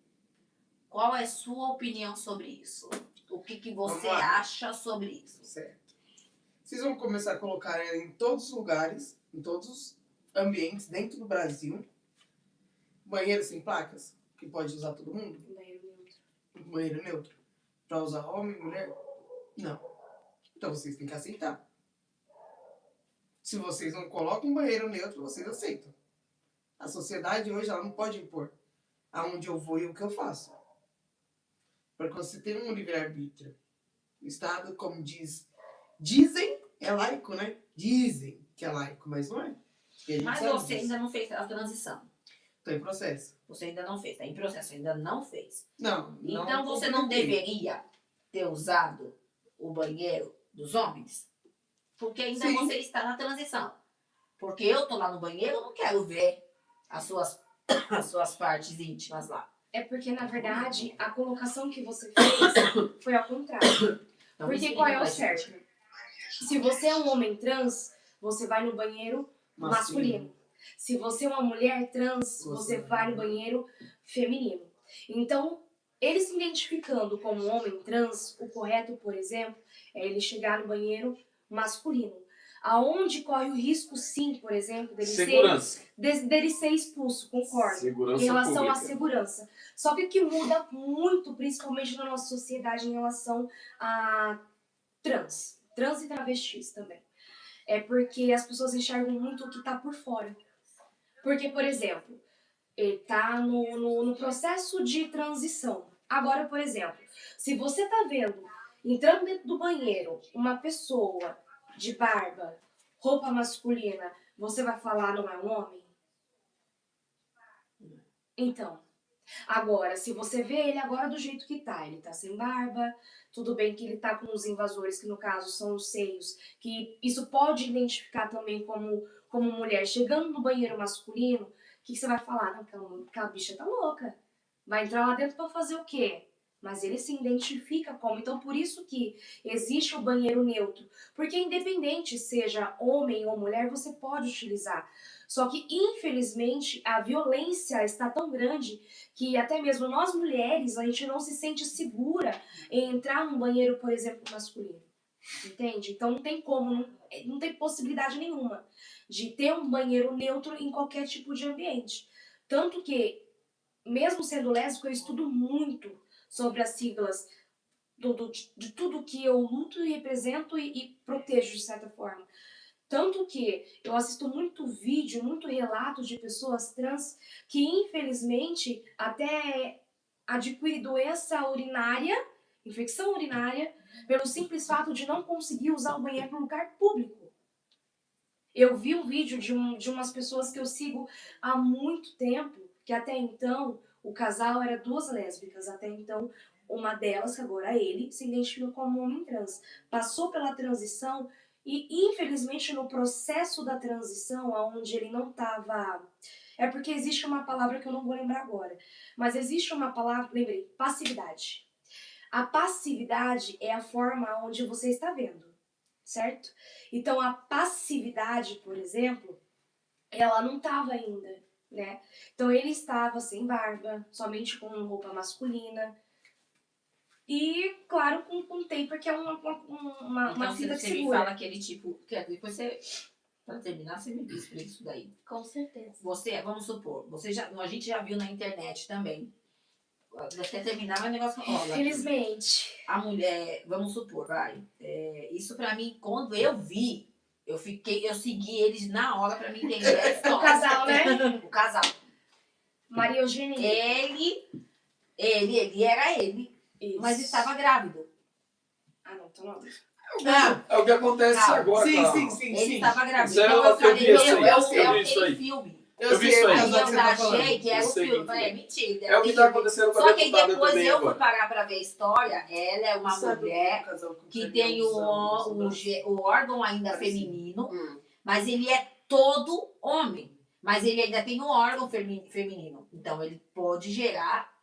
Qual é a sua opinião sobre isso? O que você Vamos lá. acha sobre isso? Certo. Vocês vão começar a colocar ela em todos os lugares, em todos os ambientes dentro do Brasil. Banheiro sem placas, que pode usar todo mundo. Banheiro neutro. Pra usar homem e mulher? Não. Então vocês têm que aceitar. Se vocês não colocam um banheiro neutro, vocês aceitam. A sociedade hoje ela não pode impor aonde eu vou e o que eu faço. Porque você tem um livre-arbítrio. O Estado, como dizem, é laico, né? Dizem que é laico, mas não é. E a gente Mas sabe você disso. ainda não fez a transição. Tô em processo. Você ainda não fez, está em processo, ainda não fez. Não. Então você não deveria ter usado o banheiro dos homens? Porque ainda Sim. você está na transição. Porque eu tô lá no banheiro, eu não quero ver as suas partes íntimas lá. É porque, na verdade, a colocação que você fez foi ao contrário. Então, Porque explica qual é pra o gente. certo? Se você é um homem trans, você vai no banheiro masculino. Se você é uma mulher trans, você vai no banheiro feminino. Então, ele se identificando como um homem trans, o correto, por exemplo, é ele chegar no banheiro masculino. Aonde corre o risco, sim, por exemplo, Segurança. dele ser expulso, concordo. Segurança Em relação pública. à segurança. Só que o que muda muito, principalmente na nossa sociedade, em relação a trans e travestis também, é porque as pessoas enxergam muito o que tá por fora. Porque, por exemplo, ele tá no processo de transição. Agora, por exemplo, se você tá vendo, entrando dentro do banheiro, uma pessoa de barba, roupa masculina, você vai falar não é um homem? Então, agora, se você vê ele agora do jeito que tá, ele tá sem barba, tudo bem que ele tá com os invasores, que no caso são os seios, que isso pode identificar também como mulher. Chegando no banheiro masculino, o que você vai falar? Não, aquela bicha tá louca. Vai entrar lá dentro pra fazer o quê? Mas ele se identifica como. Então, por isso que existe o banheiro neutro. Porque independente seja homem ou mulher, você pode utilizar. Só que, infelizmente, a violência está tão grande que até mesmo nós mulheres, a gente não se sente segura em entrar num banheiro, por exemplo, masculino. Entende? Então não tem como, não tem possibilidade nenhuma de ter um banheiro neutro em qualquer tipo de ambiente. Tanto que, mesmo sendo lésbico, eu estudo muito sobre as siglas de tudo que eu luto e represento e protejo de certa forma. Tanto que eu assisto muito vídeo, muito relato de pessoas trans que, infelizmente, até adquirem doença urinária, infecção urinária, pelo simples fato de não conseguir usar o banheiro no lugar público. Eu vi um vídeo de umas pessoas que eu sigo há muito tempo, que até então o casal era duas lésbicas, até então uma delas, que agora é ele, se identificou como homem trans. Passou pela transição e, infelizmente, no processo da transição, onde ele não estava... É porque existe uma palavra que eu não vou lembrar agora, mas existe uma palavra, lembrei, passividade. A passividade é a forma onde você está vendo, certo? Então, a passividade, por exemplo, ela não estava ainda, né? Então, ele estava sem barba, somente com roupa masculina. E, claro, com taper, que é uma Então, fita que você me segura. fala aquele tipo... Que depois você... Pra terminar, você me explica isso daí. Com certeza. Você, vamos supor, a gente já viu na internet também. Até terminar, mas o negócio rola. Infelizmente. A mulher, vamos supor, vai. Isso pra mim, quando eu vi, eu segui eles na hora pra me entender a história. O casal, né? O casal. Maria Eugênia. Ele era ele, Isso. mas estava grávido. Ah, não, então não. É o que acontece Calma. agora. Sim, cara. sim, sim. Ele estava grávido. Isso é- Então eu eu falei, vi isso aí, meu, eu vi isso aquele aí. filme. Eu vi isso aí. Aí Mas é o eu que você tá falando. achei que era o Eu sei filme. que Falei, foi. mentira. É o que tá acontecendo com a Só que deputada depois também eu agora. fui parar pra ver a história. Ela é uma Sabe mulher o casal que que queria tem usar o órgão ainda Parecido. feminino, mas ele é todo homem. Mas ele ainda tem o órgão feminino. Então ele pode gerar.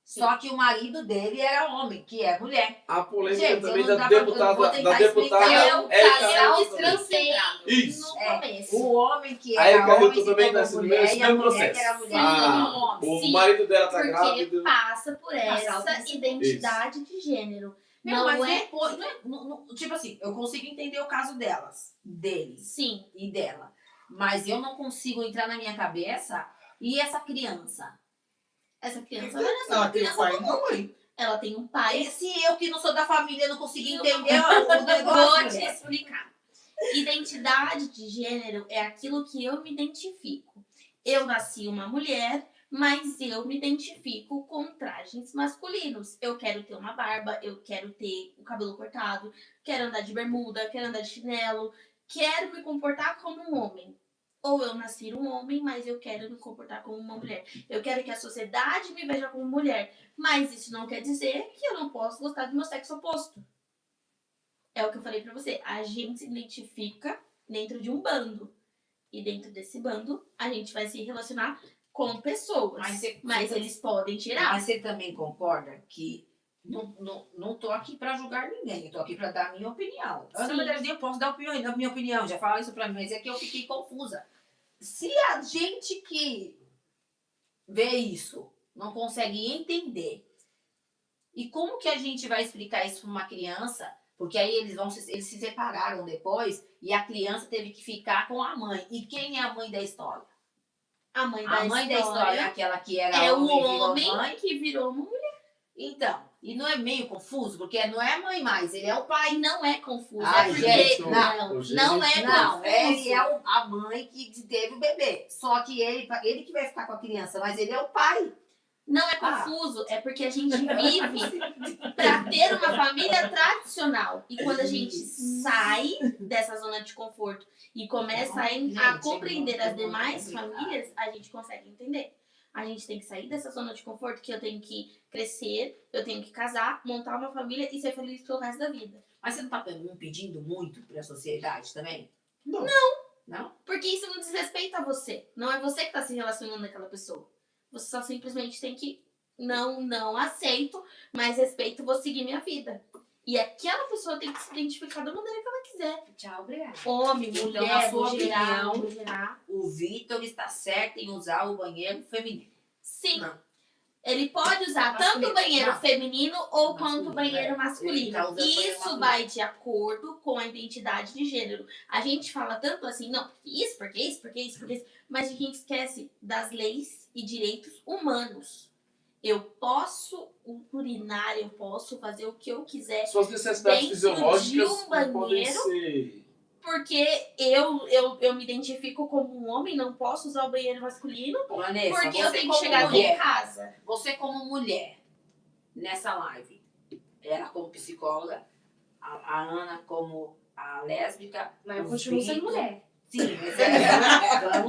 Só que o marido dele era homem, que é mulher. A polêmica Gente, também eu não da dá pra- eu vou deputada. tentar Da deputada explicar. É o Érica casal Ailton também. transcentrado Isso. no É, começo. o homem que A era Érica homem Ailton se também tornou tá sendo mulher, nesse e a mesmo mulher que era processo. mulher se tornou homem. O Sim, marido dela tá Porque grávido. passa por Casal essa transcentrado. identidade de gênero. Meu, Não mas é... depois, tipo assim, eu consigo entender o caso deles Sim. e dela. Mas eu não consigo entrar na minha cabeça e essa criança. Essa criança não é só Ela uma tem criança o pai e comum. uma mãe. Ela tem um pai. E se eu que não sou da família não consigo Eu entender o Vou negócio, te mulher? explicar. Identidade de gênero é aquilo que eu me identifico. Eu nasci uma mulher, mas eu me identifico com trajes masculinos. Eu quero ter uma barba, eu quero ter o cabelo cortado, quero andar de bermuda, quero andar de chinelo, quero me comportar como um homem. Ou eu nasci um homem, mas eu quero me comportar como uma mulher. Eu quero que a sociedade me veja como mulher. Mas isso não quer dizer que eu não posso gostar do meu sexo oposto. É o que eu falei pra você. A gente se identifica dentro de um bando. E dentro desse bando, a gente vai se relacionar com pessoas. Mas Mas você- eles podem tirar. Mas você também concorda que Não tô aqui para julgar ninguém, eu tô aqui para dar a minha opinião. Sim. Na verdade, eu posso dar a minha opinião, já falaram isso para mim, mas é que eu fiquei confusa. Se a gente que vê isso não consegue entender, e como que a gente vai explicar isso para uma criança? Porque aí eles se separaram depois e a criança teve que ficar com a mãe. E quem é a mãe da história? A mãe A mãe da história é aquela que era é o homem e virou homem mãe. que virou uma mulher. Então, e não é meio confuso, porque não é a mãe mais, ele é o pai. E não é confuso. Ai, é porque gente, não, gente. não é Não, confuso. ele é a mãe que teve o bebê. Só que ele que vai ficar com a criança, mas ele é o pai. Não é confuso, é porque a gente vive para ter uma família tradicional. E quando a gente sai dessa zona de conforto e começa a compreender as demais famílias, a gente consegue entender. A gente tem que sair dessa zona de conforto que eu tenho que crescer, eu tenho que casar, montar uma família e ser feliz pelo resto da vida. Mas você não tá pedindo muito para a sociedade também? Não. Não? Porque isso não diz respeito a você. Não é você que está se relacionando com aquela pessoa. Você só simplesmente tem que, não aceito, mas respeito, vou seguir minha vida. E aquela pessoa tem que se identificar da maneira que ela quiser. Tchau, obrigada. Homem, Então, mulher, na sua vou gerar, opinião, vou gerar. O Vitor está certo em usar o banheiro feminino. Sim. Não. Ele pode usar tanto Masculino. o banheiro Não. feminino ou Masculino, quanto o banheiro Ele masculino. tá usando banheiro Isso masculino. vai de acordo com a identidade de gênero. A gente fala tanto assim, não, porque isso, mas a gente esquece das leis e direitos humanos. Eu posso urinar, eu posso fazer o que eu quiser, Suas necessidades dentro fisiológicas de um não podem banheiro. ser... porque eu me identifico como um homem, não posso usar o banheiro masculino, Vanessa, porque eu você tenho que como chegar aqui mulher, em casa. Você como mulher, nessa live, ela como psicóloga, a Ana como a lésbica. Mas eu o continuo sendo Vitor- mulher. Sim, mas ela é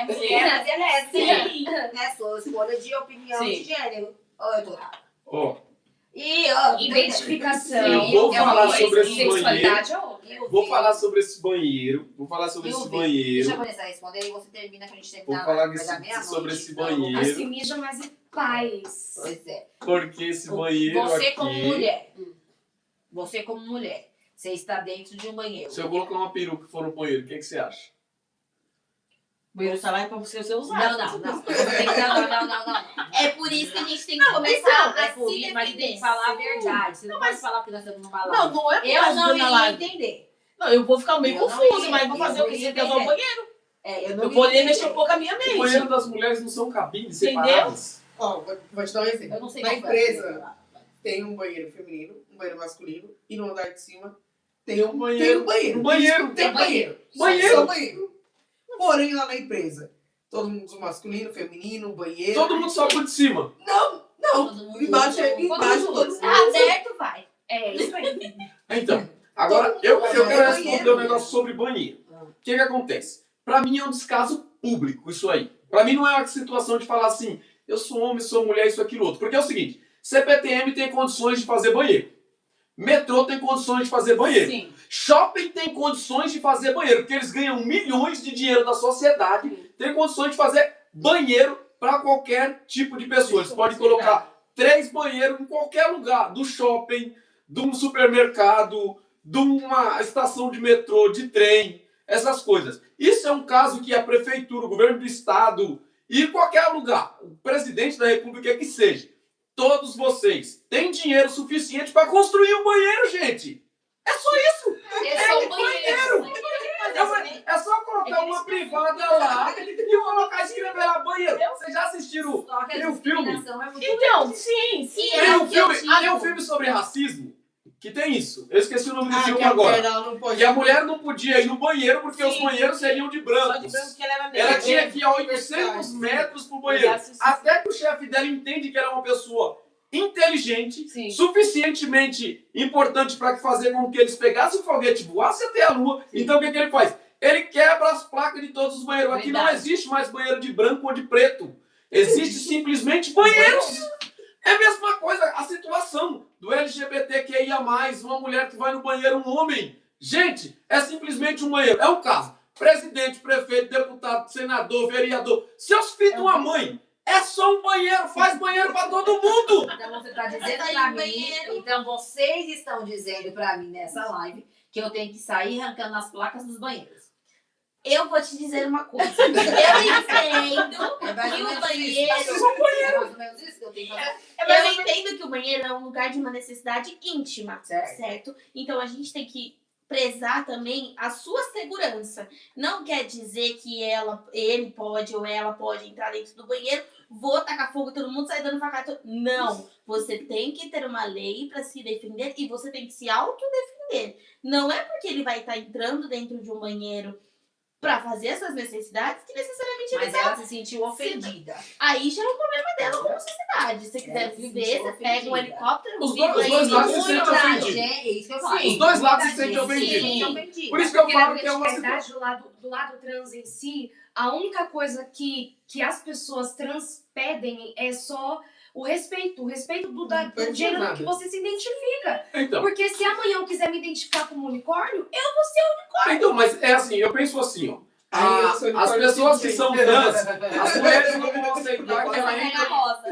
mulher, mas ela é Sim. né? Sua escolha de opinião Sim. de gênero. Ou eu tô errada? Ó, E, ó, Identificação. Eu vou é uma falar coisa, sobre esse sexualidade é outra. e o vou Vitor- falar sobre esse banheiro. Vou falar sobre e o esse Vitor- banheiro. Deixa a Vanessa responder e você termina que a gente Vou terminar falar vai dar meia-noite, sobre esse então eu vou- banheiro. Assim mijam mais em paz. Pois é. Porque esse banheiro Você aqui... como mulher. Você como mulher. Você está dentro de um banheiro. Se eu colocar uma peruca e for no banheiro, o que você acha? O banheiro está lá é para você usar. Não. Não. É por isso que a gente tem que começar É a por se isso, mas tem que defender. falar a verdade. Você não pode falar porque nós estamos numa live. Não é por Eu causa não da ia live. entender. Não, eu vou ficar meio Eu não confusa, ia, mas vou fazer eu o que não você ia quer usar o entender. banheiro. Eu não Eu ia poderia entender. mexer um pouco a minha O mente. banheiro das mulheres não são cabines Entendeu? separadas. Ó, vou te dar um Eu exemplo. não sei Na qual foi a empresa pergunta. tem um banheiro feminino, um banheiro masculino, e no andar de cima tem um banheiro. banheiro. Um banheiro. Tem um banheiro. Banheiro. Só banheiro. Porém, lá na empresa, todo mundo usa masculino, feminino, banheiro. Todo mundo só por de cima. Não, Todo mundo embaixo usa, é embaixo, todo mundo Tá usa. aberto, vai. É isso aí. Então, agora eu quero banheiro. responder um negócio sobre banheiro. O que acontece? Pra mim é um descaso público isso aí. Pra mim não é uma situação de falar assim, eu sou homem, sou mulher, isso, aquilo, outro. Porque é o seguinte, CPTM tem condições de fazer banheiro. Metrô tem condições de fazer banheiro. Sim. Shopping tem condições de fazer banheiro, porque eles ganham milhões de dinheiro da sociedade, tem condições de fazer banheiro para qualquer tipo de pessoa. Eles podem colocar 3 banheiros em qualquer lugar, do shopping, de um supermercado, de uma estação de metrô, de trem, essas coisas. Isso é um caso que a prefeitura, o governo do estado e qualquer lugar, o presidente da república que seja, todos vocês têm dinheiro suficiente para construir um banheiro, gente. É só isso. É só um banheiro. É só colocar uma privada lá e colocar escrever lá banheiro. Vocês já assistiram Só que a tem um filme? discriminação é muito Então, sim. Tem um filme sobre racismo que tem isso. Eu esqueci o nome do filme que a agora. mulher não pode. E a mulher não podia ir no banheiro porque os Sim. banheiros seriam de Só de brancos. branco que ela era negra. Ela tinha que ir a 800 metros pro banheiro. Até que o chefe dela entende que ela é uma pessoa inteligente, Sim. suficientemente importante para fazer com que eles pegassem o foguete e voassem até a lua. Então o que ele faz? Ele quebra as placas de todos os banheiros. Aqui não Verdade. existe mais banheiro de branco ou de preto. Existe simplesmente banheiros. É a mesma coisa, a situação do LGBTQIA+, uma mulher que vai no banheiro, um homem. Gente, é simplesmente um banheiro. É um caso. Presidente, prefeito, deputado, senador, vereador. Seus filhos de uma mãe É só um banheiro, faz banheiro pra todo mundo. Então você tá dizendo Sair pra do mim, banheiro. então vocês estão dizendo pra mim nessa live que eu tenho que sair arrancando as placas dos banheiros. Eu vou te dizer uma coisa. Eu entendo É mais que ou o menos banheiro... isso. É mais ou menos isso que eu tenho que fazer. Eu entendo que o banheiro é um lugar de uma necessidade íntima, Certo. certo? Então a gente tem que prezar também a sua segurança. Não quer dizer que ele pode ou ela pode entrar dentro do banheiro, vou tacar fogo, todo mundo sai dando facada. Não, você tem que ter uma lei para se defender e você tem que se autodefender. Não é porque ele vai estar entrando dentro de um banheiro para fazer essas necessidades que necessariamente ele Mas ela se sentiu ofendida. Aí já é um problema dela como sociedade. Se você quiser Ela se viver, sentiu você pega um ofendida. helicóptero, Os vive dois aí lados se muita sentem ofendidos. gente. É isso que eu falo. Os dois lados se Muita sentem gente ofendidos. se sente ofendida. Por isso que eu Porque, falo na que é uma situação. verdade, do lado trans em si, a única coisa que as pessoas trans pedem é só o respeito do pede gênero nada. que você se identifica. Então, Porque se amanhã eu quiser me identificar como unicórnio, então, mas é assim, eu penso assim, ó. Aí eu sou As unicórnio pessoas que sim. são trans, as mulheres não vão aceitar que ela Pega entra, rosa.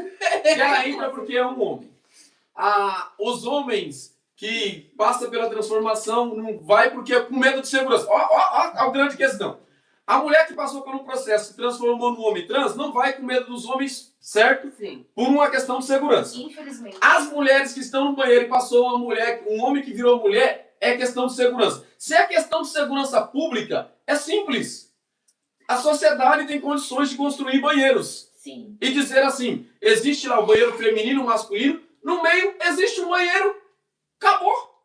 que ela entra porque é um homem. Os homens que passam pela transformação não vai porque é com medo de segurança. Ó a grande questão. A mulher que passou por um processo se transformou num homem trans não vai com medo dos homens, certo? Sim. Por uma questão de segurança. infelizmente. As mulheres que estão no banheiro e passou um homem que virou mulher, é questão de segurança. Se é questão de segurança pública, é simples. A sociedade tem condições de construir banheiros. Sim. E dizer assim, existe lá o banheiro feminino e masculino, no meio existe um banheiro. Acabou.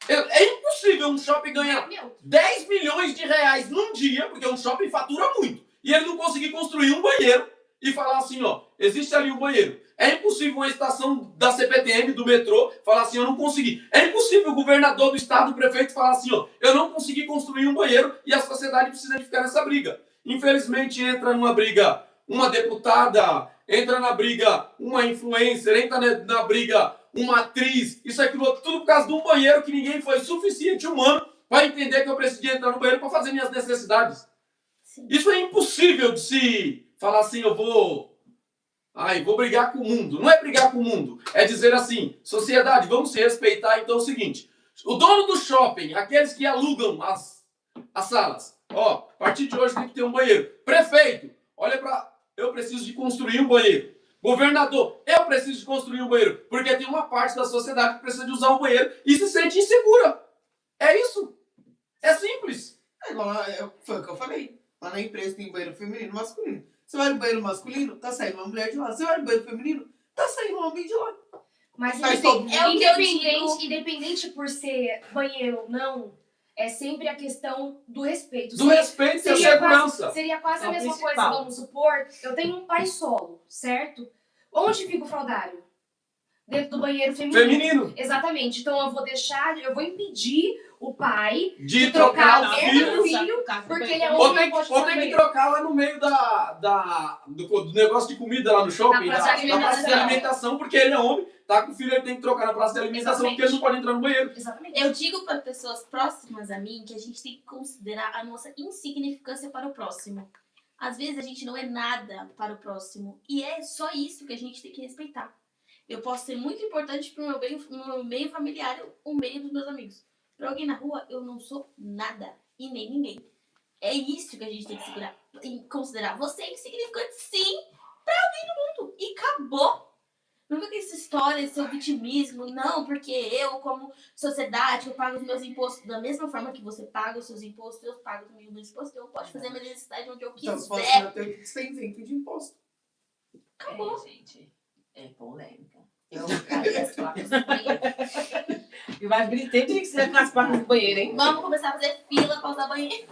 É impossível um shopping ganhar Meu, 10 milhões de reais num dia, porque um shopping fatura muito, e ele não conseguir construir um banheiro e falar assim, ó, existe ali um banheiro. É impossível uma estação da CPTM, do metrô, falar assim, eu não consegui. É impossível o governador do estado, o prefeito, falar assim, ó, eu não consegui construir um banheiro e a sociedade precisa de ficar nessa briga. Infelizmente entra numa briga uma deputada, entra na briga uma influencer, entra na briga uma atriz, isso, aquilo, outro, tudo por causa de um banheiro que ninguém foi suficiente humano para entender que eu preciso de entrar no banheiro para fazer minhas necessidades. Sim. Isso é impossível de se falar assim, eu vou brigar com o mundo. Não é brigar com o mundo, é dizer assim, sociedade, vamos se respeitar. Então é o seguinte, o dono do shopping, aqueles que alugam as salas, ó, a partir de hoje tem que ter um banheiro. Prefeito, olha para, eu preciso de construir um banheiro. Governador, eu preciso de construir um banheiro, porque tem uma parte da sociedade que precisa de usar um banheiro e se sente insegura. É isso. É simples. É igual lá, foi o que eu falei. Lá na empresa tem banheiro feminino e masculino. Você vai no banheiro masculino, tá saindo uma mulher de lá. Você vai no banheiro feminino, tá saindo um homem de lá. Mas Faz todo mundo. É o que eu digo. independente por ser banheiro ou não, é sempre a questão do respeito. Do respeito e a segurança. Seria quase É a o mesma principal. coisa, vamos supor, eu tenho um pai solo, certo? Onde fica o fraldário? Dentro do banheiro feminino. Feminino. Exatamente. Então eu vou impedir o pai De trocar trocar o filho. filho, porque ele é Ou homem, tem, não pode ou ficar no tem que banheiro. trocar lá no meio do negócio de comida lá no shopping, Na praça da de praça de alimentação. alimentação, porque ele é homem, tá com o filho, ele tem que trocar na praça de alimentação, Exatamente. porque ele não pode entrar no banheiro. Exatamente. Eu digo para pessoas próximas a mim que a gente tem que considerar a nossa insignificância para o próximo. Às vezes a gente não é nada para o próximo. E é só isso que a gente tem que respeitar. Eu posso ser muito importante para o meu meio familiar, o meio dos meus amigos. Para alguém na rua, eu não sou nada. E nem ninguém. É isso que a gente tem que considerar. Você é insignificante, sim, para alguém no mundo. E acabou. Não fica essa história, esse seu vitimismo. Não, porque eu, como sociedade, eu pago os meus impostos da mesma forma que você paga os seus impostos, eu pago também os meus impostos. Eu posso fazer a minha necessidade onde eu Então, se fosse quiser. eu tenho que ser isento de imposto. Acabou. Gente, é polêmica. Eu quero as placas do banheiro. E vai abrir tempo de que você vai com no banheiro, hein? Vamos começar a fazer fila para usar banheiro.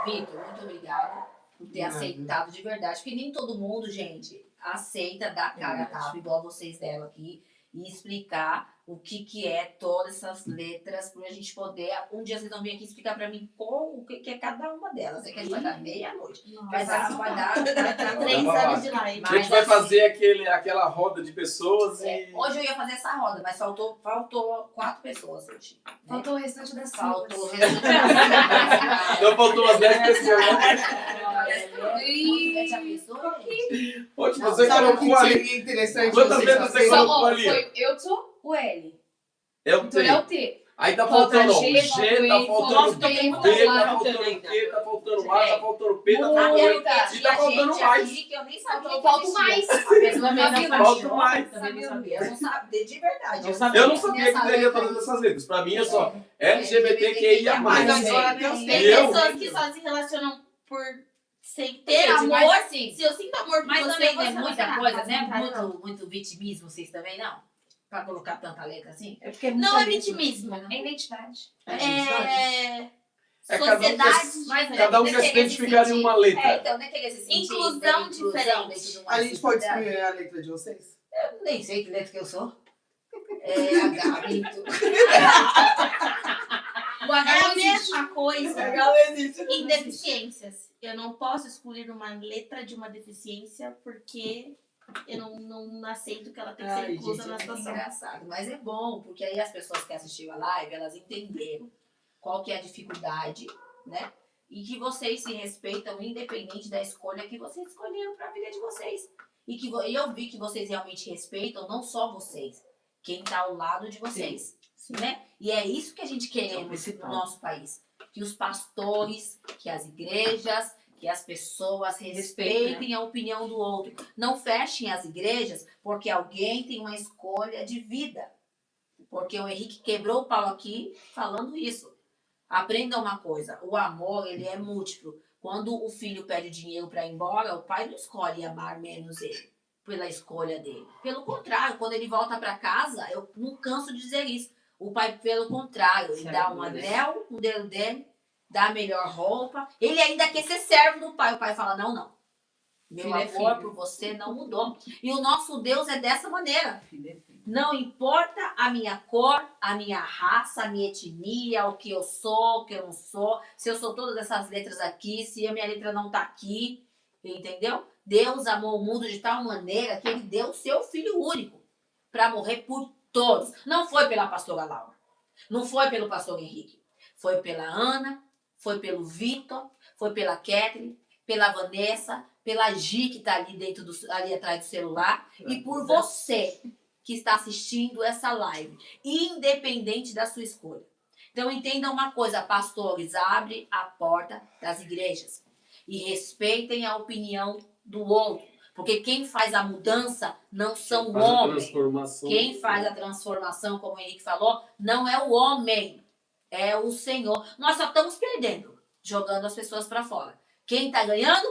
Vitor, muito obrigada por ter Nada. aceitado de verdade. Porque nem todo mundo, gente, aceita dar cara a tapa, igual vocês deram aqui, e explicar o que é todas essas letras, pra gente poder. Um dia vocês vão vir aqui explicar pra mim o que é cada uma delas. É que a gente vai dar meia-noite. Vai dar 3 anos de live. A gente vai fazer aquela roda de pessoas e... Hoje eu ia fazer essa roda, mas faltou 4 pessoas hoje. Né? Faltou o restante das Faltou o siglas. restante. Então faltou umas 10 pessoas. Ih, Quantos Não, você Sabe o colocou que ali? seria interessante Quantas vocês letras você fazerem? colocou Só, ó, ali? foi eu sou o L. É o Vitor é o T. T. Aí tá Falta faltando, ó, o G, G, falta tá E, faltando falta o T, B, falta tá L. faltando o Q, tá faltando o A, tá faltando o P, tá faltando Até o porque E. E tinha tá faltando gente mais. aqui que eu nem sabia que Falta existia. mais. A pessoa fez Sabia, essa falta prova, mais. também não sabia. Eu não sabia, de verdade. Não Eu sabia. Eu não sabia que Nessa teria letra todas aí. essas letras. Pra mim é só LGBTQIA+. Mas Mas agora tem os Tem E eu? pessoas que só se relacionam por sem ter Gente, amor. mas assim, Se eu sinto amor por mas você, também eu vou não é se muita relacionar. coisa, Caso né? contrário, não. Muito vitimismo, vocês também não? Pra colocar tanta letra assim? É porque Não é vitimismo. É identidade. É É cada um sociedade. Mas Cada um não é quer se querer identificar em sentir- uma letra. então, não é querer se sentir Inclusão diferente. dentro de uma A gente pode sociedade. escolher a letra de vocês? Eu nem sei que letra que eu sou. É H, Vitor. O H É não a existe. mesma coisa Não existe. em deficiências. Eu não posso excluir uma letra de uma deficiência porque eu não aceito que ela tem que ser Ai, inclusa gente, na É situação. engraçado, mas é bom, porque aí as pessoas que assistiram a live, elas entenderam qual que é a dificuldade, né? E que vocês se respeitam independente da escolha que vocês escolheram para a vida de vocês. E eu vi que vocês realmente respeitam não só vocês, quem está ao lado de vocês, né? E é isso que a gente queremos principal. no nosso país. Que os pastores, que as igrejas, que as pessoas respeitem a opinião do outro. Não fechem as igrejas porque alguém tem uma escolha de vida. Porque o Henrique quebrou o pau aqui falando isso. Aprenda uma coisa, o amor, ele é múltiplo. Quando o filho pede dinheiro para ir embora, o pai não escolhe amar menos ele pela escolha dele. Pelo contrário, quando ele volta para casa, eu não canso de dizer isso. O pai, pelo contrário, ele dá um anel no dedo dele, dá a melhor roupa. Ele ainda quer ser servo do pai. O pai fala, não, não. Meu Filho é amor filho. por você não mudou. E o nosso Deus é dessa maneira. Filho é filho. Não importa a minha cor, a minha raça, a minha etnia, o que eu sou, o que eu não sou. Se eu sou todas essas letras aqui, se a minha letra não tá aqui, entendeu? Deus amou o mundo de tal maneira que ele deu o seu filho único para morrer por todos. Não foi pela pastora Laura, não foi pelo pastor Henrique, foi pela Ana, foi pelo Vitor, foi pela Catherine, pela Vanessa, pela Gi que tá ali dentro ali atrás do celular e por você que está assistindo essa live, independente da sua escolha. Então entendam uma coisa, pastores, abre a porta das igrejas e respeitem a opinião do outro, porque quem faz a mudança não são Faz a homens. transformação. Quem faz a transformação, como o Henrique falou, não é o homem, é o Senhor. Nós só estamos perdendo, jogando as pessoas para fora. Quem está ganhando?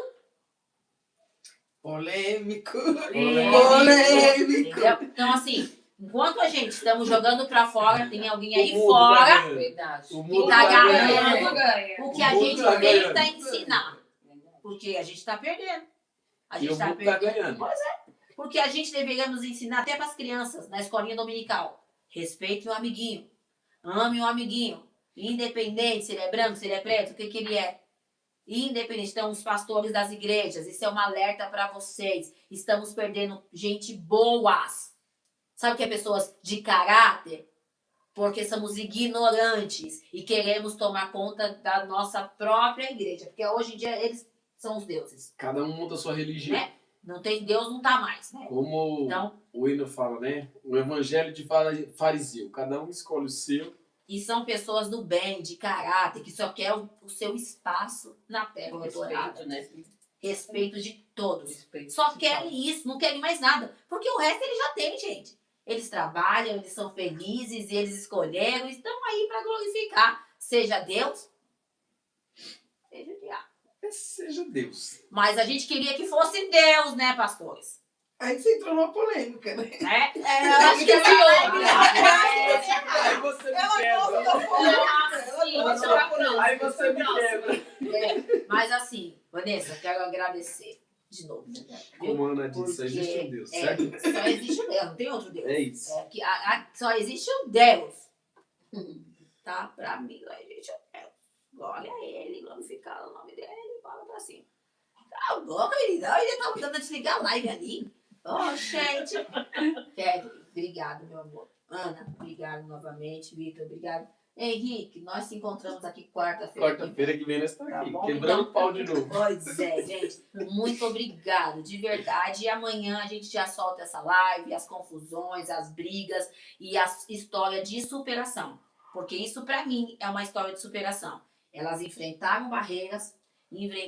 Polêmico. Entendeu? Então, assim, enquanto a gente estamos jogando para fora, tem alguém aí O mundo fora tá ganhando. Verdade. O que mundo tá tá ganhando. ganhando. ganha. o que a O mundo gente tá tenta ganhando. ensinar. Porque a gente está perdendo. A E gente o está mundo tá perdendo. ganhando. Porque a gente deveria nos ensinar até para as crianças, na escolinha dominical. Respeite o amiguinho. Ame o amiguinho. Independente se ele é branco, se ele é preto, o que ele é. Independente. Então, os pastores das igrejas, isso é um alerta para vocês. Estamos perdendo gente boas. Sabe o que é pessoas de caráter? Porque somos ignorantes e queremos tomar conta da nossa própria igreja. Porque hoje em dia eles são os deuses. Cada um monta a sua religião. Né? Não tem Deus, não tá mais, né? Como Então, o hino fala, né? O evangelho de fariseu. Cada um escolhe o seu. e são pessoas do bem, de caráter, que só quer o seu espaço na terra dourada. Respeito, né? Respeito de todos. Respeito. Só querem isso, não querem mais nada. Porque o resto eles já têm, gente. Eles trabalham, eles são felizes, eles escolheram, estão aí para glorificar. Seja Deus, seja o diabo. Seja Deus. Mas a gente queria que fosse Deus, né, pastores? Aí você entrou numa polêmica, né? Né? Eu acho que essa live Aí você me quebra. Aí você me quebra. Mas assim, Vanessa, quero agradecer de novo. Viu? Como a Ana disse, só Porque, existe um Deus, é, certo? Só existe um Deus, não tem outro Deus. É isso. É que só existe um Deus. Tá? Pra mim, só existe um Deus. Glória a ele, glorificar o nome dele, fala pra cima. Tá bom, querida. Ele tá mandando desligar a live ali. Oh, gente. Obrigado, meu amor. Ana, obrigado novamente. Vitor, obrigado. Henrique, nós se encontramos aqui quarta-feira. Quarta-feira que vem nós estamos Tá aqui, bom? quebrando Então, o pau de novo. Pois é, gente. Muito obrigado, de verdade. E amanhã a gente já solta essa live, as confusões, as brigas e a história de superação. Porque isso, pra mim, é uma história de superação. Elas enfrentaram barreiras,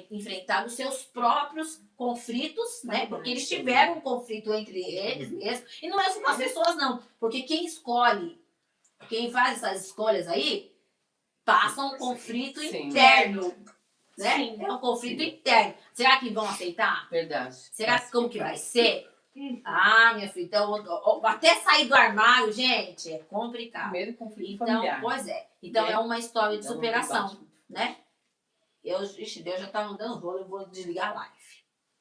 enfrentaram os seus próprios conflitos, né? Porque eles tiveram um conflito entre eles mesmos. E não é só com as pessoas, não. Porque quem escolhe, quem faz essas escolhas aí, passa um conflito Sim. interno. Né? Sim. É um conflito interno. Será que vão aceitar? Verdade. Será que como que vai ser? Ah, minha filha, então até sair do armário, gente, é complicado. Primeiro conflito Então, familiar. pois é. Então Né? é uma história de Dá um superação, debate. né? Ixi, Deus já tá mandando rolo, eu vou desligar a live.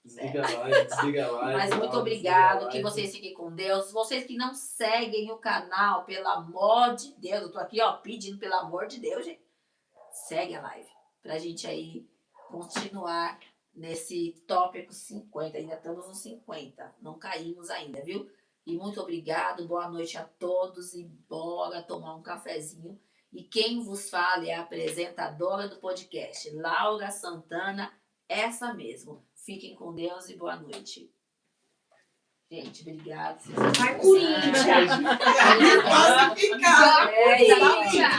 Desliga a live, desliga a live. Mas muito tal, obrigado, desliga a que live. vocês fiquem com Deus. Vocês que não seguem o canal, pelo amor de Deus, eu tô aqui, ó, pedindo pelo amor de Deus, gente. Segue a live, pra gente aí continuar nesse tópico 50. Ainda estamos nos 50, não caímos ainda, viu? E muito obrigado, boa noite a todos e bora tomar um cafezinho. E quem vos fala é a apresentadora do podcast, Laura Santana, essa mesmo. Fiquem com Deus e boa noite. Gente, obrigado. Vai, Corinthians! Classificado. É isso. Tchau.